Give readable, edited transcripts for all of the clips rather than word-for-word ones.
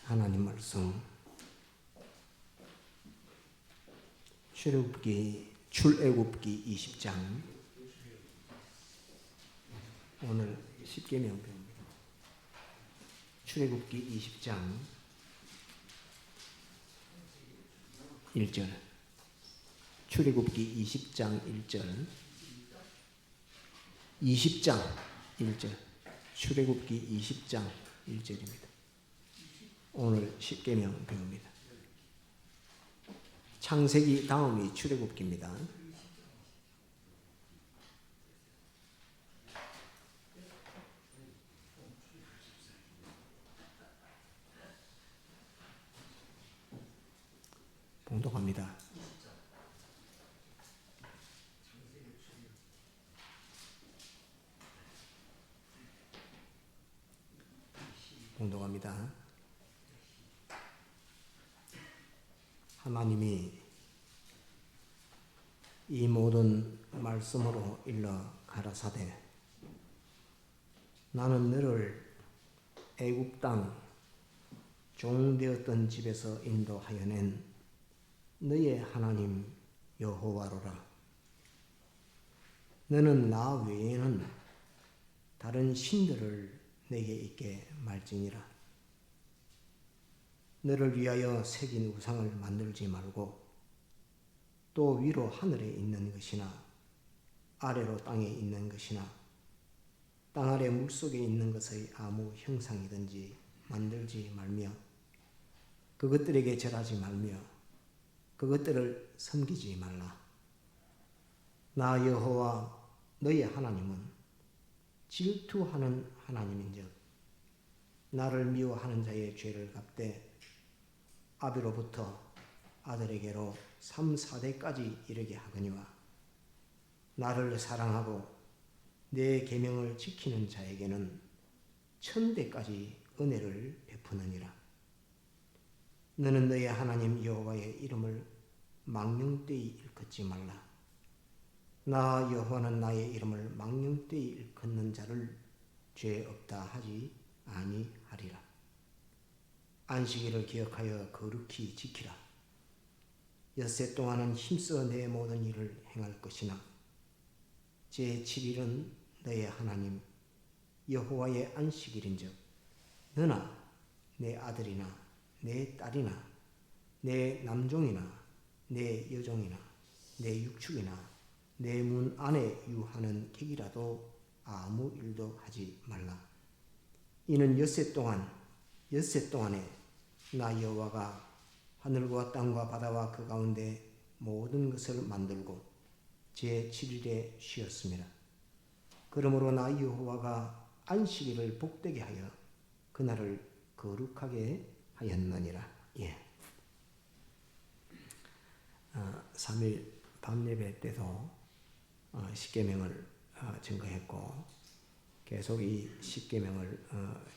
하나님 말씀 출애굽기 20장 오늘 십계명 배웁니다. 출애굽기 20장 1절 출애굽기 20장 1절 20장 1절 출애굽기 20장 1절입니다. 오늘 십계명 배웁니다. 창세기 다음이 출애굽기입니다. 봉독합니다. 봉독합니다. 하나님이 이 모든 말씀으로 일러 가라사대 나는 너를 애굽 땅 종되었던 집에서 인도하여 낸 너의 하나님 여호와로라. 너는 나 외에는 다른 신들을 내게 있게 말지니라. 너를 위하여 새긴 우상을 만들지 말고 또 위로 하늘에 있는 것이나 아래로 땅에 있는 것이나 땅 아래 물속에 있는 것의 아무 형상이든지 만들지 말며 그것들에게 절하지 말며 그것들을 섬기지 말라. 나 여호와 너의 하나님은 질투하는 하나님인즉 나를 미워하는 자의 죄를 갚되 아비로부터 아들에게로 3, 4대까지 이르게 하거니와 나를 사랑하고 내 계명을 지키는 자에게는 1000대까지 은혜를 베푸느니라. 너는 너의 하나님 여호와의 이름을 망령되이 일컫지 말라. 나 여호와는 나의 이름을 망령되이 일컫는 자를 죄 없다 하지 아니하리라. 안식일을 기억하여 거룩히 지키라. 엿새 동안은 힘써 내 모든 일을 행할 것이나 제7일은 너의 하나님 여호와의 안식일인즉 너나 내 아들이나 내 딸이나 내 남종이나 내 여종이나 내 육축이나 내 문 안에 유하는 객이라도 아무 일도 하지 말라. 이는 엿새 동안에 나 여호와가 하늘과 땅과 바다와 그 가운데 모든 것을 만들고 제7일에 쉬었습니다. 그러므로 나 여호와가 안식일을 복되게 하여 그날을 거룩하게 하였느니라. 3일 밤예배 때도 십계명을 증거했고 계속 이 십계명을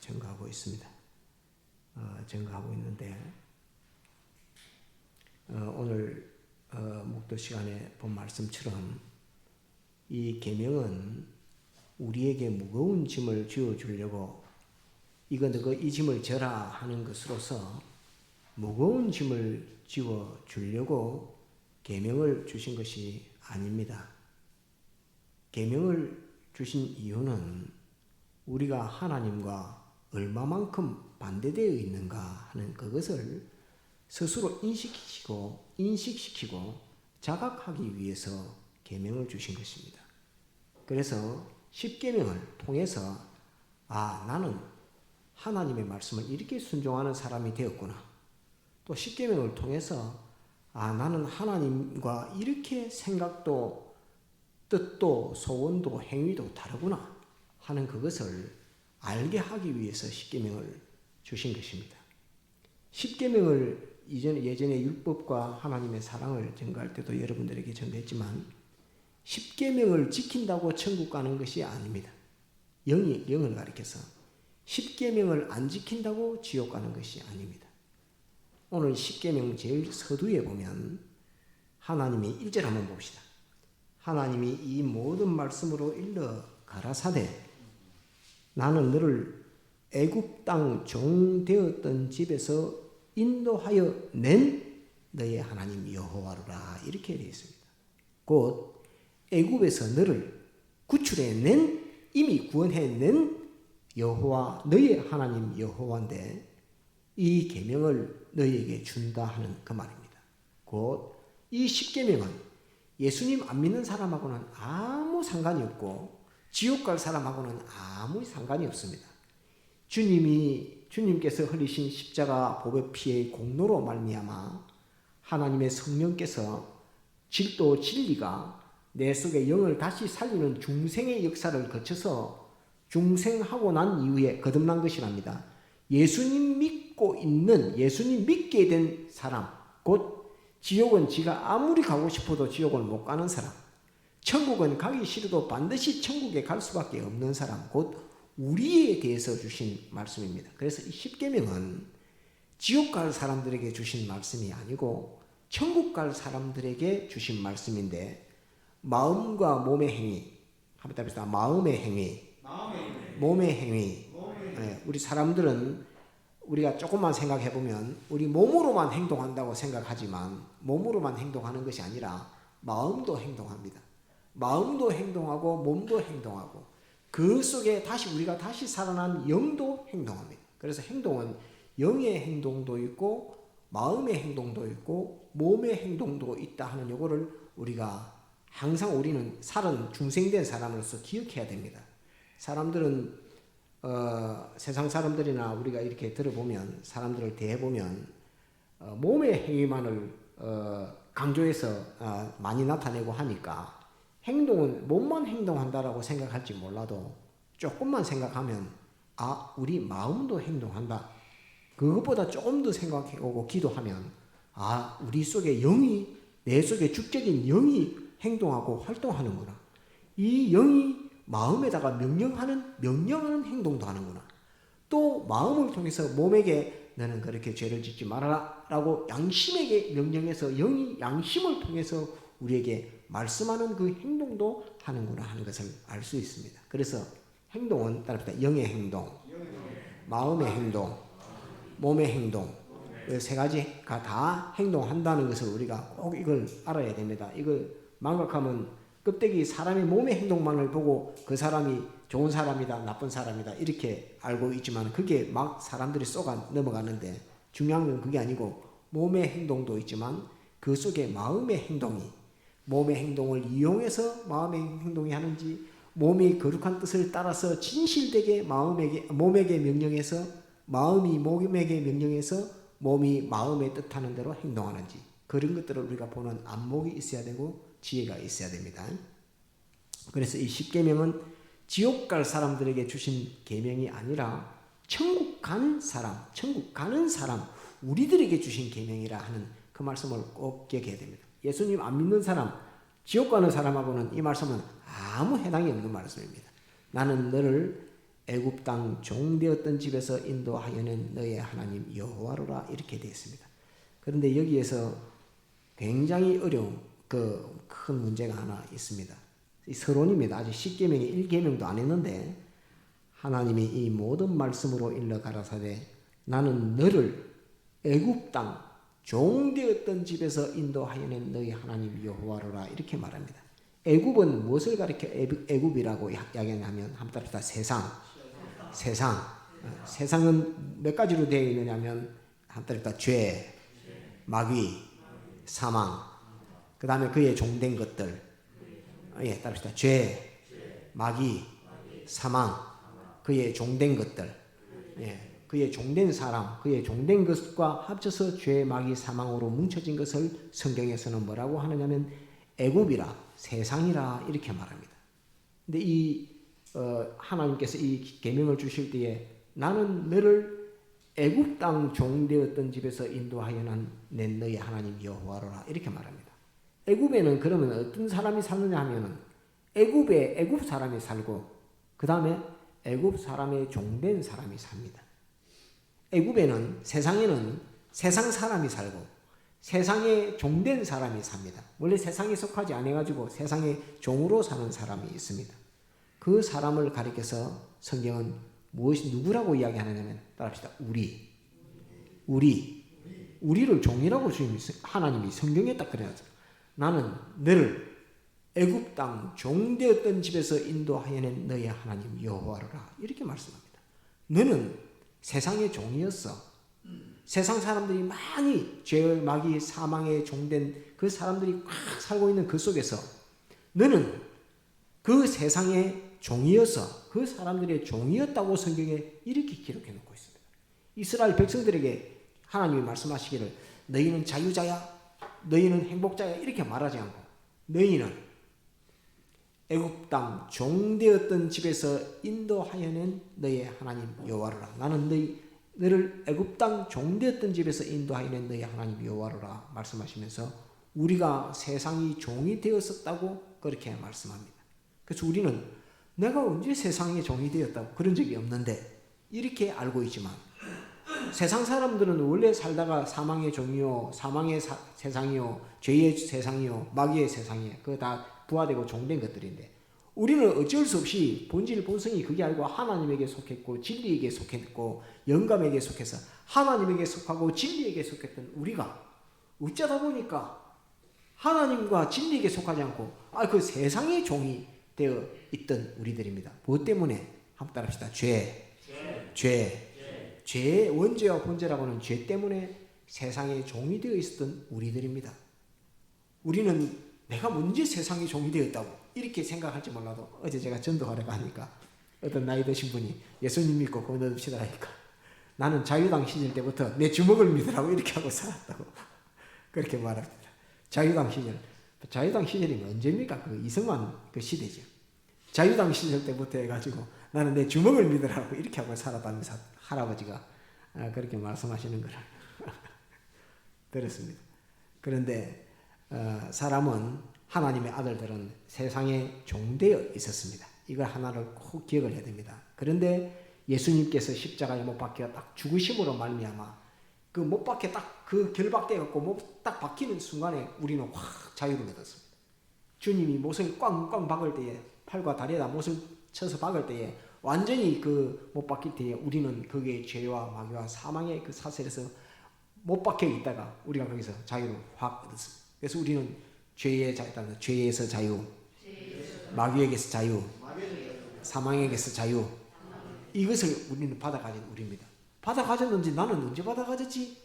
증거하고 있습니다. 증거하고 있는데 오늘 목도 시간에 본 말씀처럼 이 계명은 우리에게 무거운 짐을 지어주려고 이거 너거 이 짐을 져라 하는 것으로서 무거운 짐을 지어주려고 계명을 주신 것이 아닙니다. 계명을 주신 이유는 우리가 하나님과 얼마만큼 반대되어 있는가 하는 그것을 스스로 인식시키고 자각하기 위해서 계명을 주신 것입니다. 그래서 십계명을 통해서 나는 하나님의 말씀을 이렇게 순종하는 사람이 되었구나. 또 십계명을 통해서 나는 하나님과 이렇게 생각도 뜻도 소원도 행위도 다르구나 하는 그것을 알게 하기 위해서 십계명을 주신 것입니다. 십계명을 예전에 율법과 하나님의 사랑을 증거할 때도 여러분들에게 전했지만 십계명을 지킨다고 천국 가는 것이 아닙니다. 영을 가리켜서 십계명을 안 지킨다고 지옥 가는 것이 아닙니다. 오늘 십계명 제일 서두에 보면 하나님이 1절 한번 봅시다. 하나님이 이 모든 말씀으로 일러 가라사대 나는 너를 애굽 땅 종되었던 집에서 인도하여 낸 너의 하나님 여호와로라 이렇게 되어 있습니다. 곧 애굽에서 너를 구출해낸 이미 구원해낸 여호와 너의 하나님 여호와인데 이 계명을 너희에게 준다 하는 그 말입니다. 곧 이 십계명은 예수님 안 믿는 사람하고는 아무 상관이 없고 지옥 갈 사람하고는 아무 상관이 없습니다. 주님께서 흘리신 십자가 보배 피의 공로로 말미암아 하나님의 성령께서 질도 진리가 내 속의 영을 다시 살리는 중생의 역사를 거쳐서 중생하고 난 이후에 거듭난 것이랍니다. 예수님 믿게 된 사람, 곧 지옥은 지가 아무리 가고 싶어도 지옥을 못 가는 사람, 천국은 가기 싫어도 반드시 천국에 갈 수밖에 없는 사람, 곧 우리에 대해서 주신 말씀입니다. 그래서 이 십계명은 지옥 갈 사람들에게 주신 말씀이 아니고 천국 갈 사람들에게 주신 말씀인데 마음과 몸의 행위, 한번 답합시다. 마음의 행위, 몸의 행위. 네, 우리 사람들은 우리가 조금만 생각해 보면 우리 몸으로만 행동한다고 생각하지만 몸으로만 행동하는 것이 아니라 마음도 행동합니다. 마음도 행동하고 몸도 행동하고 그 속에 우리가 다시 살아난 영도 행동합니다. 그래서 행동은 영의 행동도 있고 마음의 행동도 있고 몸의 행동도 있다 하는 요거를 우리가 항상 우리는 중생된 사람으로서 기억해야 됩니다. 사람들은 세상 사람들이나 우리가 이렇게 들어보면 사람들을 대해보면 몸의 행위만을 강조해서 많이 나타내고 하니까 행동은 몸만 행동한다라고 생각할지 몰라도 조금만 생각하면 우리 마음도 행동한다. 그것보다 조금 더 생각해오고 기도하면 우리 속에 내 속에 주적인 영이 행동하고 활동하는구나. 이 영이 마음에다가 명령하는 행동도 하는구나. 또 마음을 통해서 몸에게 너는 그렇게 죄를 짓지 말아라 라고 양심에게 명령해서 영이 양심을 통해서 우리에게 말씀하는 그 행동도 하는구나 하는 것을 알 수 있습니다. 그래서 행동은 따라합니다. 영의 행동, 마음의 행동, 몸의 행동, 이 세 가지가 다 행동한다는 것을 우리가 꼭 이걸 알아야 됩니다. 이걸 망각하면 껍데기 사람의 몸의 행동만을 보고 그 사람이 좋은 사람이다, 나쁜 사람이다 이렇게 알고 있지만 그게 막 사람들이 쏘가 넘어가는데 중요한 건 그게 아니고 몸의 행동도 있지만 그 속에 마음의 행동이 몸의 행동을 이용해서 마음의 행동이 하는지 몸이 거룩한 뜻을 따라서 진실되게 몸에게 명령해서 마음이 몸에게 명령해서 몸이 마음의 뜻하는 대로 행동하는지 그런 것들을 우리가 보는 안목이 있어야 되고 지혜가 있어야 됩니다. 그래서 이 십계명은 지옥 갈 사람들에게 주신 계명이 아니라 천국 가는 사람, 우리들에게 주신 계명이라 하는 그 말씀을 꼭 기억해야 됩니다. 예수님 안 믿는 사람, 지옥 가는 사람하고는 이 말씀은 아무 해당이 없는 말씀입니다. 나는 너를 애굽 땅 종되었던 집에서 인도하여낸 너의 하나님 여호와로라 이렇게 되어 있습니다. 그런데 여기에서 굉장히 어려운 큰 문제가 하나 있습니다. 이 서론입니다. 아직 10계명이 1계명도 안 했는데 하나님이 이 모든 말씀으로 일러 가라사대 나는 너를 애굽 땅 종되었던 집에서 인도하여낸 너희 하나님 여호와로라 이렇게 말합니다. 애굽은 무엇을 가리켜 애굽이라고 이야기하냐면 한번 따라합시다. 세상은 몇 가지로 되어 있느냐면 한번 따라합시다. 죄, 마귀, 사망, 그 다음에 그의 종된 것들. 따릅시다. 죄, 마귀, 사망, 그의 종된 것들. 그의 종된 사람, 그의 종된 것과 합쳐서 죄, 마귀, 사망으로 뭉쳐진 것을 성경에서는 뭐라고 하느냐면 애굽이라, 세상이라 이렇게 말합니다. 근데 하나님께서 이 계명을 주실 때에 나는 너를 애굽 땅 종되었던 집에서 인도하여 낸 너희 하나님 여호와로라 이렇게 말합니다. 애굽에는 그러면 어떤 사람이 사느냐 하면은 애굽에 애굽 사람이 살고 그 다음에 애굽 사람의 종된 사람이 삽니다. 애굽에는 세상에는 세상 사람이 살고 세상에 종된 사람이 삽니다. 원래 세상에 속하지 않아가지고 세상에 종으로 사는 사람이 있습니다. 그 사람을 가리켜서 성경은 누구라고 이야기하느냐면 따라합시다. 우리를 종이라고 하나님이 성경에 딱 그래놨어요. 나는 너를 애굽 땅 종되었던 집에서 인도하여낸 너의 하나님 여호와라 이렇게 말씀합니다. 너는 세상의 종이었어. 세상 사람들이 많이 죄, 마귀, 사망의 종된 그 사람들이 막 살고 있는 그 속에서 너는 그 세상의 종이어서 그 사람들의 종이었다고 성경에 이렇게 기록해 놓고 있습니다. 이스라엘 백성들에게 하나님이 말씀하시기를 너희는 자유자야, 너희는 행복자야 이렇게 말하지 않고 너희는 애굽 땅 종되었던 집에서 인도하여낸 너희 하나님 여호와라. 나는 너를 애굽 땅 종되었던 집에서 인도하여낸 너희 하나님 여호와라 말씀하시면서 우리가 세상이 종이 되었었다고 그렇게 말씀합니다. 그래서 우리는 내가 언제 세상의 종이 되었다고 그런 적이 없는데 이렇게 알고 있지만 세상 사람들은 원래 살다가 사망의 종이요, 사망의 세상이요, 죄의 세상이요, 마귀의 세상이요. 그거 다 부화되고 종된 것들인데 우리는 어쩔 수 없이 본질 본성이 그게 아니고 하나님에게 속했고 진리에게 속했고 영감에게 속해서 하나님에게 속하고 진리에게 속했던 우리가 어쩌다 보니까 하나님과 진리에게 속하지 않고 그 세상의 종이 되어 있던 우리들입니다. 무엇 때문에? 한번 따라합시다. 죄의 원죄와 본죄라고 하는 죄 때문에 세상의 종이 되어 있었던 우리들입니다. 우리는 내가 언제 세상의 종이 되었다고 이렇게 생각할지 몰라도 어제 제가 전도하러 가니까 어떤 나이 드신 분이 예수님 믿고 건너듭시다 하니까 나는 자유당 시절 때부터 내 주먹을 믿으라고 이렇게 하고 살았다고 그렇게 말합니다. 자유당 시절이면 언제입니까? 그 이승만 그 시대죠. 자유당 시절 때부터 해가지고 나는 내 주먹을 믿으라고 이렇게 하고 살았다면서 할아버지가 그렇게 말씀하시는 걸 들었습니다. 그런데 사람은 하나님의 아들들은 세상에 종되어 있었습니다. 이걸 하나를 꼭 기억을 해야 됩니다. 그런데 예수님께서 십자가에 못 박혀 딱 죽으심으로 말미암아 그 못 박혀 딱 그 결박돼 갖고 못 딱 박히는 순간에 우리는 확 자유를 얻었습니다. 주님이 못을 꽝꽝 박을 때에 팔과 다리에다 못을 쳐서 박을 때에 완전히 그 못 박힐 때에 우리는 거기에 죄와 마귀와 사망의 그 사슬에서 못 박혀 있다가 우리가 거기서 자유를 확 얻었습니다. 그래서 우리는 죄에서 자유, 마귀에게서 자유, 사망에게서 자유 이것을 우리는 받아가진 우리입니다. 받아가졌는지 나는 언제 받아가졌지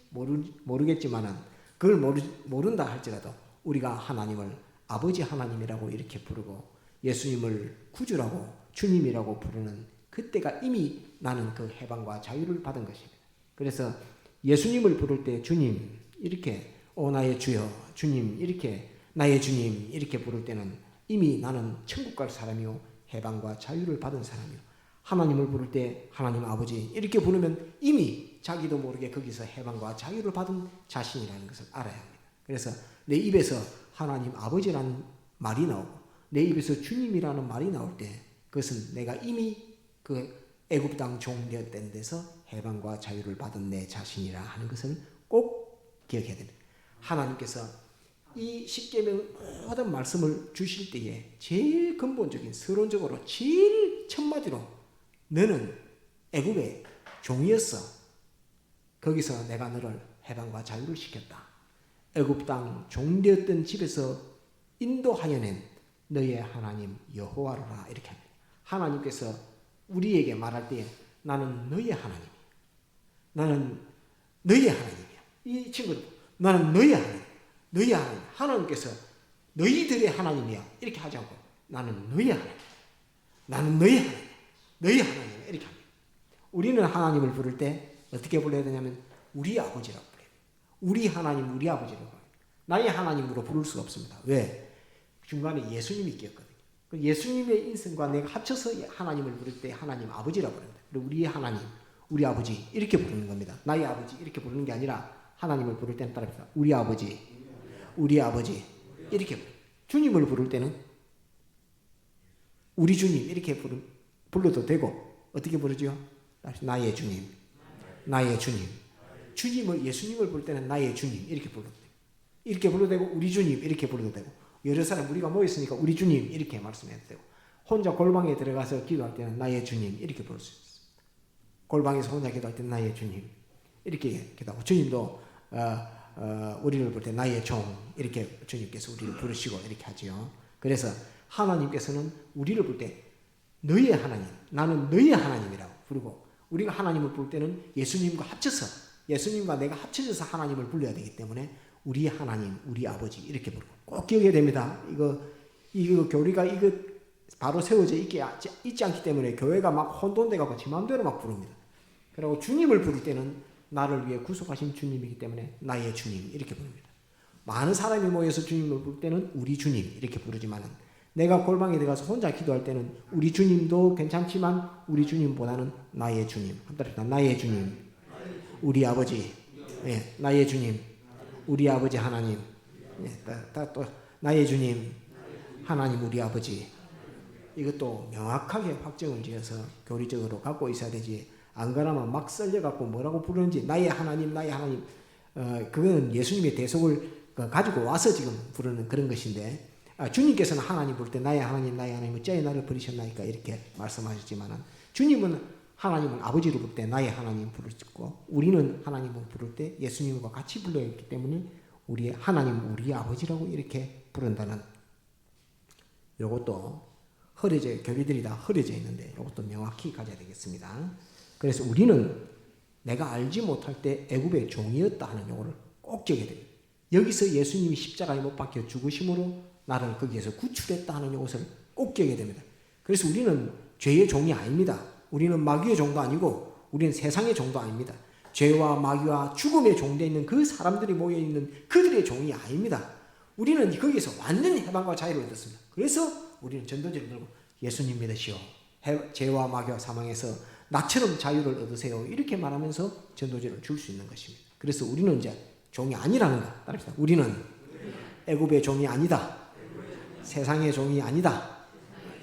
모르겠지만은 그걸 모른다 할지라도 우리가 하나님을 아버지 하나님이라고 이렇게 부르고 예수님을 구주라고 주님이라고 부르는 그때가 이미 나는 그 해방과 자유를 받은 것입니다. 그래서 예수님을 부를 때 주님 이렇게 나의 주여 주님 이렇게 나의 주님 이렇게 부를 때는 이미 나는 천국 갈 사람이요 해방과 자유를 받은 사람이요 하나님을 부를 때 하나님 아버지 이렇게 부르면 이미 자기도 모르게 거기서 해방과 자유를 받은 자신이라는 것을 알아야 합니다. 그래서 내 입에서 하나님 아버지라는 말이 나오고 내 입에서 주님이라는 말이 나올 때 그것은 내가 이미 그 애굽 땅 종되었던 데서 해방과 자유를 받은 내 자신이라 하는 것을 꼭 기억해야 됩니다. 하나님께서 이 십계명 모든 말씀을 주실 때에 제일 근본적인 서론적으로 제일 첫마디로 너는 애굽의 종이었어. 거기서 내가 너를 해방과 자유를 시켰다. 애굽 땅 종되었던 집에서 인도하여낸 너의 하나님 여호와라 이렇게 합니다. 하나님께서 우리에게 말할 때 나는 너의 하나님이야. 나는 너의 하나님이야. 이 친구들 나는 너의 하나님. 너의 하나님. 하나님께서 너희들의 하나님이야. 이렇게 하지 않고 나는 너의 하나님. 나는 너의 하나님. 너희 하나님 이렇게 합니다. 우리는 하나님을 부를 때 어떻게 불러야 되냐면 우리 아버지라고 불러요. 우리 하나님, 우리 아버지라고 불러요. 나의 하나님으로 부를 수가 없습니다. 왜? 중간에 예수님이 끼었거든요. 예수님의 인성과 내가 합쳐서 하나님을 부를 때 하나님 아버지라고 부릅니다. 그리고 우리 하나님, 우리 아버지 이렇게 부르는 겁니다. 나의 아버지 이렇게 부르는 게 아니라 하나님을 부를 때는 따라합시다. 우리 아버지, 우리 아버지 이렇게 부르요. 주님을 부를 때는 우리 주님 이렇게 불러도 되고 어떻게 부르죠? 나의 주님, 나의 주님. 주님을 예수님을 부를 때는 나의 주님 이렇게 불러도 되고 이렇게 불러도 되고 우리 주님 이렇게 불러도 되고 여러 사람 우리가 모였으니까 우리 주님 이렇게 말씀해도 되고 혼자 골방에 들어가서 기도할 때는 나의 주님 이렇게 부를 수 있습니다. 골방에서 혼자 기도할 때 나의 주님 이렇게 기도하고, 주님도 우리를 볼 때 나의 종 이렇게 주님께서 우리를 부르시고 이렇게 하지요. 그래서 하나님께서는 우리를 볼 때 너의 하나님, 나는 너의 하나님이라고 부르고, 우리가 하나님을 부를 때는 예수님과 합쳐서, 예수님과 내가 합쳐져서 하나님을 불러야 되기 때문에 우리 하나님, 우리 아버지 이렇게 부르고, 꼭 기억해야 됩니다. 이거 교리가 이거 바로 세워져 있지 않기 때문에 교회가 막 혼돈돼가고 지 마음대로 막 부릅니다. 그리고 주님을 부를 때는 나를 위해 구속하신 주님이기 때문에 나의 주님 이렇게 부릅니다. 많은 사람이 모여서 주님을 부를 때는 우리 주님 이렇게 부르지만은, 내가 골방에 들어가서 혼자 기도할 때는 우리 주님도 괜찮지만 우리 주님보다는 나의 주님, 나의 주님, 우리 아버지, 예, 나의 주님, 우리 아버지 하나님, 예, 또 나의 주님, 하나님 우리 아버지, 이것도 명확하게 확정을 지어서 교리적으로 갖고 있어야 되지, 안 그러면 막 썰려갖고 뭐라고 부르는지 나의 하나님, 나의 하나님, 그거는 예수님의 대속을 가지고 와서 지금 부르는 그런 것인데, 주님께서는 하나님 부를 때 나의 하나님, 나의 하나님 어찌하여 나를 버리셨나이까 이렇게 말씀하셨지만은, 주님은 하나님은 아버지를 부를 때 나의 하나님 부르고, 우리는 하나님을 부를 때 예수님과 같이 불러야 했기 때문에 우리의 하나님, 우리 아버지라고 이렇게 부른다는, 요것도 교리들이 다 흐려져 있는데 요것도 명확히 가져야 되겠습니다. 그래서 우리는 내가 알지 못할 때 애굽의 종이었다 하는 요거를 꼭 기억해야 됩니다. 여기서 예수님이 십자가에 못 박혀 죽으심으로 나를 거기에서 구출했다 하는 것을 꼭 기억해야 됩니다. 그래서 우리는 죄의 종이 아닙니다. 우리는 마귀의 종도 아니고 우리는 세상의 종도 아닙니다. 죄와 마귀와 죽음의 종되어 있는 그 사람들이 모여있는 그들의 종이 아닙니다. 우리는 거기에서 완전히 해방과 자유를 얻었습니다. 그래서 우리는 전도지를 들고 예수님 믿으시오, 죄와 마귀와 사망에서 나처럼 자유를 얻으세요 이렇게 말하면서 전도지를 줄 수 있는 것입니다. 그래서 우리는 이제 종이 아니라는 것, 따릅시다. 우리는 애굽의 종이 아니다, 세상의 종이 아니다.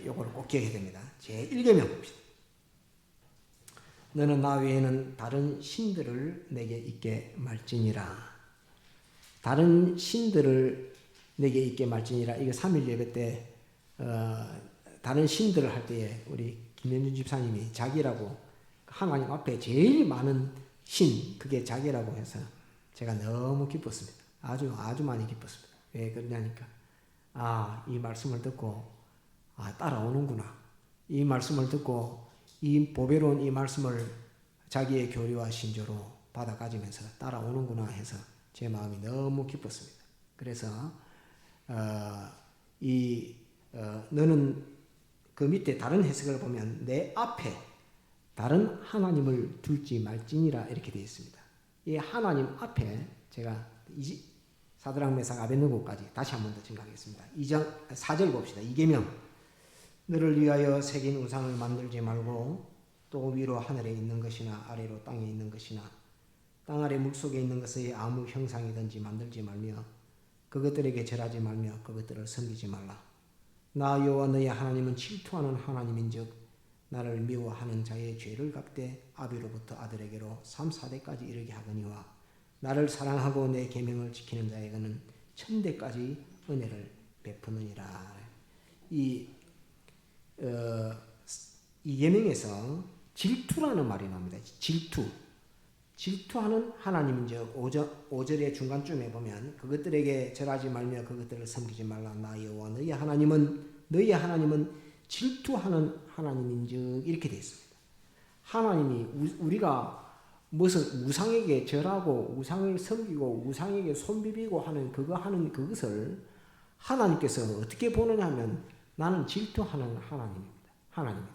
이걸 꼭 기억해야 됩니다. 제1계명 봅시다. 너는 나 외에는 다른 신들을 내게 있게 말지니라. 다른 신들을 내게 있게 말지니라. 이거 3일 예배 때 다른 신들을 할 때에 우리 김현준 집사님이 자기라고, 하나님 앞에 제일 많은 신, 그게 자기라고 해서 제가 너무 기뻤습니다. 아주 많이 기뻤습니다. 왜 그러냐니까, 이 말씀을 듣고 따라오는구나. 이 말씀을 듣고 이 보배로운 이 말씀을 자기의 교리와 신조로 받아 가지면서 따라오는구나 해서 제 마음이 너무 기뻤습니다. 그래서 너는 그 밑에 다른 해석을 보면 내 앞에 다른 하나님을 둘지 말지니라 이렇게 되어 있습니다. 이 하나님 앞에 제가 사드락 메삭 아벳느고까지 다시 한 번 더 증가하겠습니다. 2장 4절 봅시다. 2계명. 너를 위하여 새긴 우상을 만들지 말고 또 위로 하늘에 있는 것이나 아래로 땅에 있는 것이나 땅 아래 물속에 있는 것의 아무 형상이든지 만들지 말며 그것들에게 절하지 말며 그것들을 섬기지 말라. 나 여호와 너의 하나님은 질투하는 하나님인즉 나를 미워하는 자의 죄를 갚되 아비로부터 아들에게로 3, 4대까지 이르게 하거니와 나를 사랑하고 내 계명을 지키는 자에게는 1000대까지 은혜를 베푸느니라. 이 계명에서 질투라는 말이 나옵니다. 질투하는 하나님인즉 5절의 중간쯤에 보면 그것들에게 절하지 말며 그것들을 섬기지 말라. 나 여호와 너희 하나님은 질투하는 하나님인즉 이렇게 되어 있습니다. 하나님이 우리가 무슨 우상에게 절하고 우상을 섬기고 우상에게 손비비고 하는 그것을 하나님께서 어떻게 보느냐 하면 나는 질투하는 하나님입니다.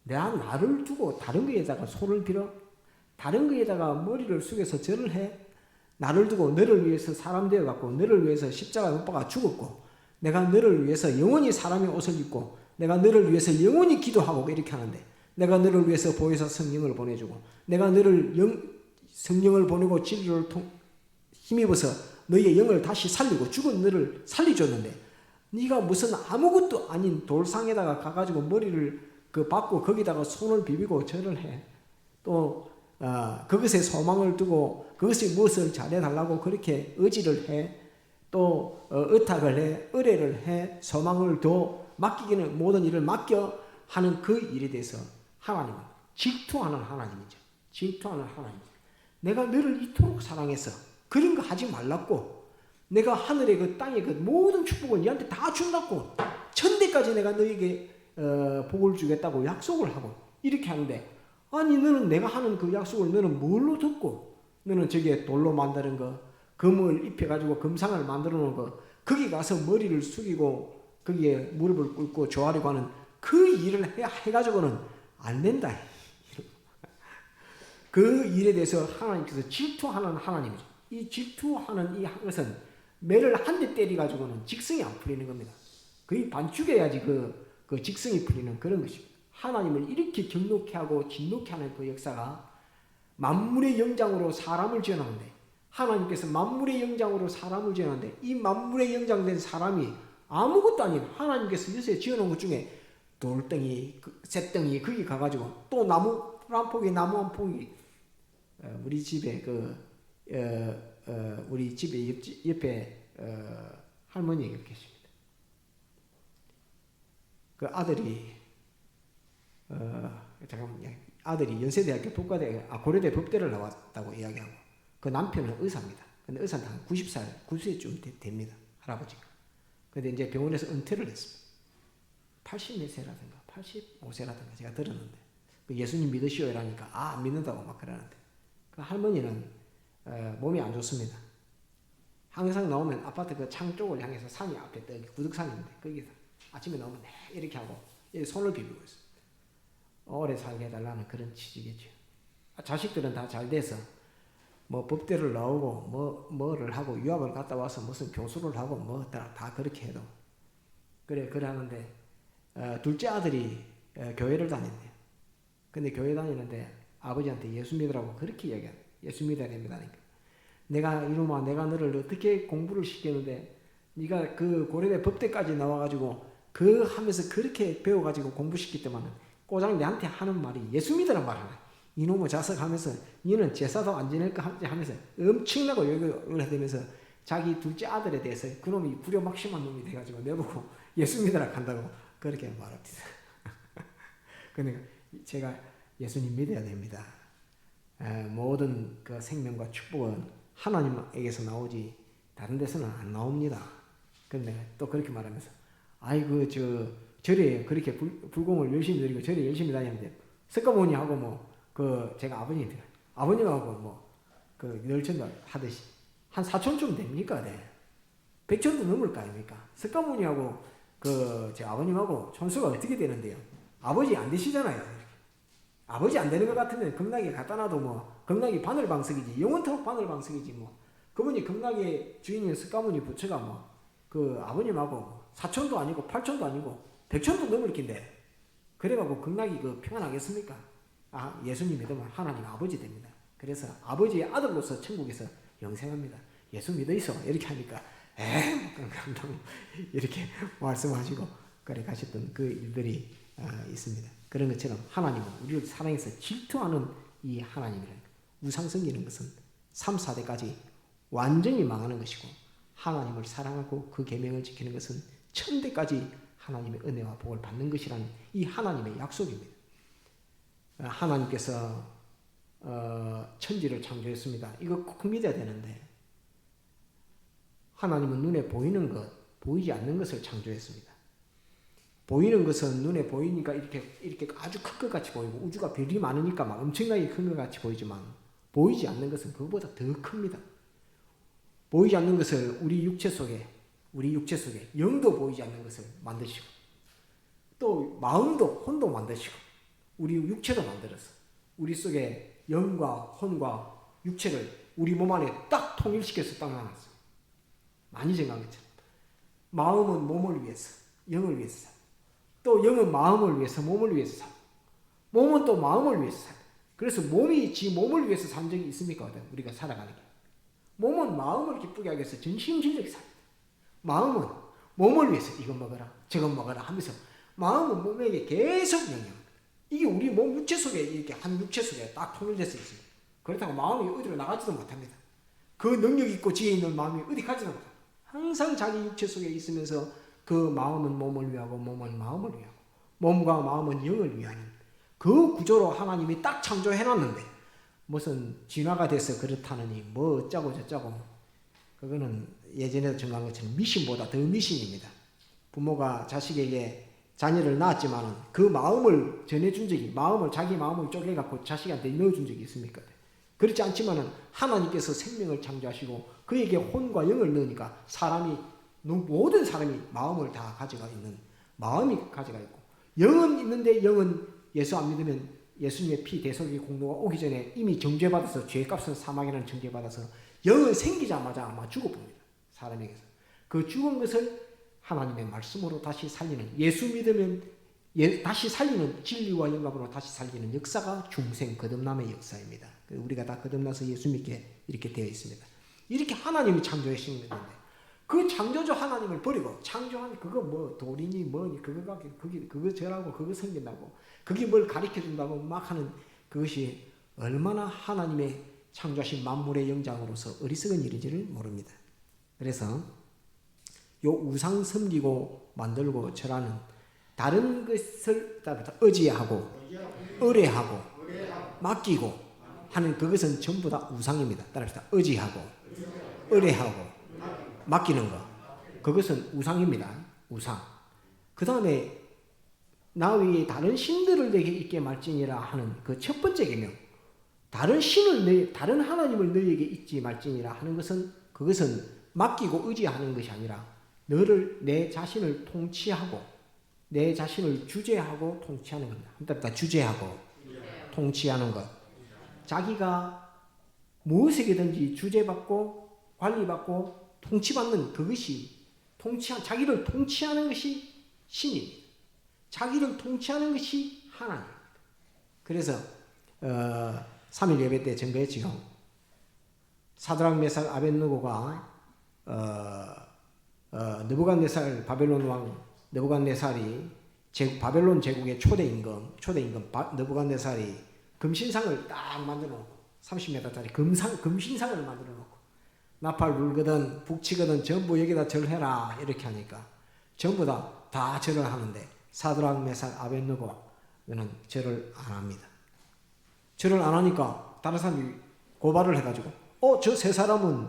내가 나를 두고 다른 거에다가 손을 빌어, 다른 거에다가 머리를 숙여서 절을 해, 나를 두고 너를 위해서 사람 되어갖고 너를 위해서 십자가에 못 박아 죽었고 내가 너를 위해서 영원히 사람의 옷을 입고 내가 너를 위해서 영원히 기도하고 이렇게 하는데, 내가 너를 위해서 보혜사 성령을 보내주고 내가 너를 성령을 보내고 진리를 힘입어서 너의 영을 다시 살리고 죽은 너를 살려줬는데 네가 무슨 아무것도 아닌 돌상에다가 가가지고 머리를 박고 거기다가 손을 비비고 절을 해. 또 그것에 소망을 두고 그것이 무엇을 잘해달라고 그렇게 의지를 해. 또 의탁을 해, 의뢰를 해, 소망을 둬, 맡기기는 모든 일을 맡겨 하는 그 일에 대해서 하나님은 질투하는 하나님이죠. 질투하는 하나님. 내가 너를 이토록 사랑해서 그런 거 하지 말라고. 내가 하늘의 그 땅의 그 모든 축복을 너한테 다 준다고. 천대까지 내가 너에게 복을 주겠다고 약속을 하고 이렇게 하는데, 아니 너는 내가 하는 그 약속을 너는 뭘로 듣고, 너는 저기에 돌로 만드는 거, 금을 입혀가지고 금상을 만들어 놓은 거, 거기 가서 머리를 숙이고 거기에 무릎을 꿇고 조아리고 하는 그 일을 해가지고는 안 된다. 그 일에 대해서 하나님께서 질투하는 하나님이죠. 이 질투하는 이 것은 매를 한 대 때려가지고는 직성이 안 풀리는 겁니다. 거의 반죽해야지 그 직성이 풀리는 그런 것입니다. 하나님을 이렇게 경록케 하고 진노케 하는 그 역사가 만물의 영장으로 사람을 지어놨는데, 하나님께서 만물의 영장으로 사람을 지어놨는데, 이 만물의 영장된 사람이 아무것도 아닌 하나님께서 요새 지어놓은 것 중에 돌덩이, 쇳덩이 거기 가가지고 또 나무 한 포기, 나무 한 포기, 우리 집에 우리 집에 옆에 할머니가 계십니다. 그 아들이 아들이 연세대학교 고려대 법대를 나왔다고 이야기하고, 그 남편은 의사입니다. 근데 의사는 한 90세쯤 됩니다. 할아버지가. 근데 이제 병원에서 은퇴를 했습니다. 80몇 세라든가 85세라든가 제가 들었는데, 그 예수님 믿으시오 이라니까 안 믿는다고 막 그러는데, 그 할머니는 몸이 안 좋습니다. 항상 나오면 아파트 그 창 쪽을 향해서 산이 앞에 구덕산인데 거기서 아침에 나오면 이렇게 하고 손을 비비고 있어요. 오래 살게 해달라는 그런 취지겠죠. 자식들은 다 잘 돼서 뭐 법대를 나오고 뭐를 하고 유학을 갔다 와서 무슨 교수를 하고 뭐 다 그렇게 해도 그래 하는데, 둘째 아들이 교회를 다녔대요. 근데 교회 다니는데 아버지한테 예수 믿으라고 그렇게 이야기해요. 예수 믿어야 됩니다니까. 내가 이놈아, 내가 너를 어떻게 공부를 시켰는데 네가 그 고려대 법대까지 나와가지고 그 하면서 그렇게 배워가지고 공부시켰더만은 꼬장 내한테 하는 말이 예수 믿으란 말 하나. 이놈의 자석 하면서 니는 제사도 안 지낼까 하면서 엄청나고 욕을 해대면서 자기 둘째 아들에 대해서 그놈이 구려막심한 놈이 돼가지고 내보고 예수 믿으라 한다고 그렇게 말합니다. 그러니까 제가 예수님 믿어야 됩니다. 모든 그 생명과 축복은 하나님에게서 나오지 다른 데서는 안 나옵니다. 근데 또 그렇게 말하면서 아이고 절에 그렇게 불공을 열심히 드리고 절에 열심히 다니는데 석가모니하고 뭐 제가 아버님하고 그 열천도 하듯이 한 4천쯤 됩니까? 네. 100천도 넘을 거 아닙니까? 석가모니하고 제 아버님하고 천수가 어떻게 되는데요? 아버지 안 되시잖아요. 아버지 안 되는 것 같으면 극락에 갖다 놔도 극락이 바늘방석이지, 영원토록 바늘방석이지 그분이 극락의 주인인 석가모니 부처가 아버님하고 4천도 아니고 8천도 아니고 100천도 넘을 낀데 그래가지고 극락이 평안하겠습니까? 예수님 믿으면 하나님 아버지 됩니다. 그래서 아버지의 아들로서 천국에서 영생합니다. 예수 믿으이소 이렇게 하니까 이렇게 말씀하시고 그래 가셨던 그 일들이 있습니다. 그런 것처럼 하나님은 우리를 사랑해서 질투하는 이 하나님이라는 우상성기는 것은 3, 4대까지 완전히 망하는 것이고, 하나님을 사랑하고 그 계명을 지키는 것은 천대까지 하나님의 은혜와 복을 받는 것이라는 이 하나님의 약속입니다. 하나님께서 천지를 창조했습니다. 이거 꼭 믿어야 되는데, 하나님은 눈에 보이는 것, 보이지 않는 것을 창조했습니다. 보이는 것은 눈에 보이니까 이렇게 아주 큰 것 같이 보이고, 우주가 별이 많으니까 막 엄청나게 큰 것 같이 보이지만, 보이지 않는 것은 그것보다 더 큽니다. 보이지 않는 것을 우리 육체 속에 영도 보이지 않는 것을 만드시고, 또 마음도 혼도 만드시고, 우리 육체도 만들어서 우리 속에 영과 혼과 육체를 우리 몸 안에 딱 통일시켜서 딱 놔놨어요. 많이 생각한 것처럼 마음은 몸을 위해서, 영을 위해서 살고, 또 영은 마음을 위해서, 몸을 위해서 살고, 몸은 또 마음을 위해서 살고. 그래서 몸이 지 몸을 위해서 산 적이 있습니까? 우리가 살아가는 게. 몸은 마음을 기쁘게 하기 위해서 전심전력이 삽니다. 마음은 몸을 위해서 이것 먹어라 저것 먹어라 하면서 마음은 몸에게 계속 영향합니다. 이게 우리 몸 육체 속에 이렇게 한 육체 속에 딱 통일돼서 있습니다. 그렇다고 마음이 어디로 나가지도 못합니다. 그 능력 있고 지혜 있는 마음이 어디 가지도 못합니다. 항상 자기 육체 속에 있으면서 그 마음은 몸을 위하고 몸은 마음을 위하고 몸과 마음은 영을 위하는 그 구조로 하나님이 딱 창조해놨는데 무슨 진화가 돼서 그렇다느니 뭐 어쩌고 저쩌고, 그거는 예전에도 정한 것처럼 미신보다 더 미신입니다. 부모가 자식에게 자녀를 낳았지만은 그 마음을 전해준 적이, 자기 마음을 쪼개갖고 자식한테 넣어준 적이 있습니까? 그렇지 않지만은 하나님께서 생명을 창조하시고 그에게 혼과 영을 넣으니까 모든 사람이 마음을 다 가져가 있는, 마음이 가져가 있고, 영은 있는데 영은 예수 안 믿으면 예수님의 피 대속의 공로가 오기 전에 이미 정죄받아서, 죄값은 사망이라는 정죄받아서 영은 생기자마자 아마 죽어봅니다. 사람에게서. 그 죽은 것을 하나님의 말씀으로 다시 살리는, 예수 믿으면 다시 살리는, 진리와 영감으로 다시 살리는 역사가 중생 거듭남의 역사입니다. 우리가 다 거듭나서 예수 믿게 이렇게 되어 있습니다. 이렇게 하나님이 창조하신 건데, 그 창조주 하나님을 버리고 창조한 그거 뭐 돌이니 뭐니 그거 저라고 그거 생긴다고 그게 뭘 가르쳐 준다고 막 하는 그것이 얼마나 하나님의 창조하신 만물의 영장으로서 어리석은 일인지를 모릅니다. 그래서 요 우상 섬기고 만들고 절하는, 다른 것을 의지하고 의뢰하고 맡기고 하는 그것은 전부 다 우상입니다. 따라합시다. 의지하고 의뢰하고 맡기는 거, 그것은 우상입니다. 우상. 그 다음에 나 위에 다른 신들을 내게 있게 말지니라 하는 그 첫 번째 계명, 다른 하나님을 너희에게 있지 말지니라 하는 것은, 그것은 맡기고 의지하는 것이 아니라 내 자신을 통치하고 내 자신을 주재하고 통치하는 겁니다. 한답다 주재하고 통치하는 것. 자기가 무엇에게든지 주재받고 관리받고 통치받는 그것이, 자기를 통치하는 것이 신입니다. 자기를 통치하는 것이 하나님입니다. 그래서 3일 예배 때 증거했지요. 사드락 메삭 아벳느고가 느부갓네살, 바벨론 왕 느부갓네살이 바벨론 제국의 초대 임금 느부갓네살이 금신상을 딱 만들어 놓고, 30m짜리 금신상을 만들어 놓고, 나팔 불거든 북치거든 전부 여기다 절해라 이렇게 하니까 전부 다 절을 하는데 사드락 메삭 아벳느고는 절을 안 합니다. 절을 안 하니까 다른 사람이 고발을 해가지고 저 세 사람은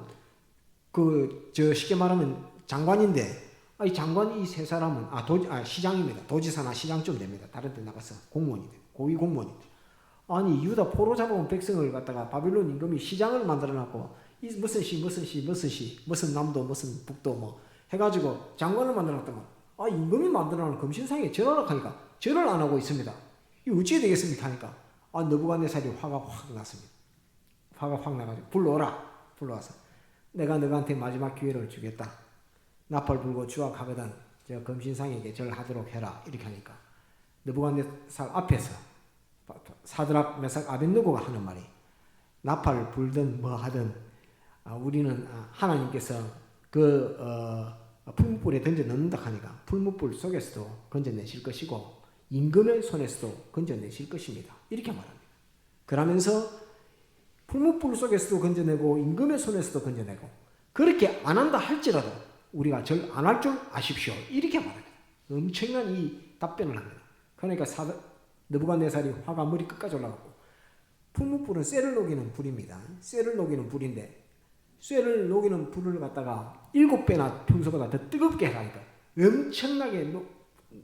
쉽게 말하면 장관인데, 이 장관 이 세 사람은 시장입니다. 도지사나 시장쯤 됩니다. 다른 데 나가서 공무원이 돼, 고위 공무원이 돼. 아니 유다 포로 잡아온 백성을 갖다가 바빌론 임금이 시장을 만들어놨고 무슨 남도 무슨 북도 뭐 해가지고 장관을 만들어놨다고, 임금이 만들어놓은 금신상에 절하라 하니까 절을 안 하고 있습니다. 이 어찌 되겠습니까 하니까 느부갓네살이 화가 확 났습니다. 화가 확 나가지고 불러와서 내가 너한테 마지막 기회를 주겠다. 나팔 불고 주악하거든 저 금신상에게 절하도록 해라 이렇게 하니까 느부갓네살 앞에서 사드락 메삭 아벳느고가 하는 말이, 나팔 불든 뭐 하든 우리는 하나님께서 풀무불에 던져 넣는다 하니까 풀무불 속에서도 건져내실 것이고 임금의 손에서도 건져내실 것입니다. 이렇게 말합니다. 그러면서 풀무불 속에서도 건져내고 임금의 손에서도 건져내고, 그렇게 안 한다 할지라도 우리가 절 안 할 줄 아십시오. 이렇게 말합니다. 엄청난 이 답변을 합니다. 그러니까 느부갓네살이 화가 머리 끝까지 올라갔고, 풀무불은 쇠를 녹이는 불입니다. 쇠를 녹이는 불인데 쇠를 녹이는 불을 갖다가 7배나 평소보다 더 뜨겁게 하니까 엄청나게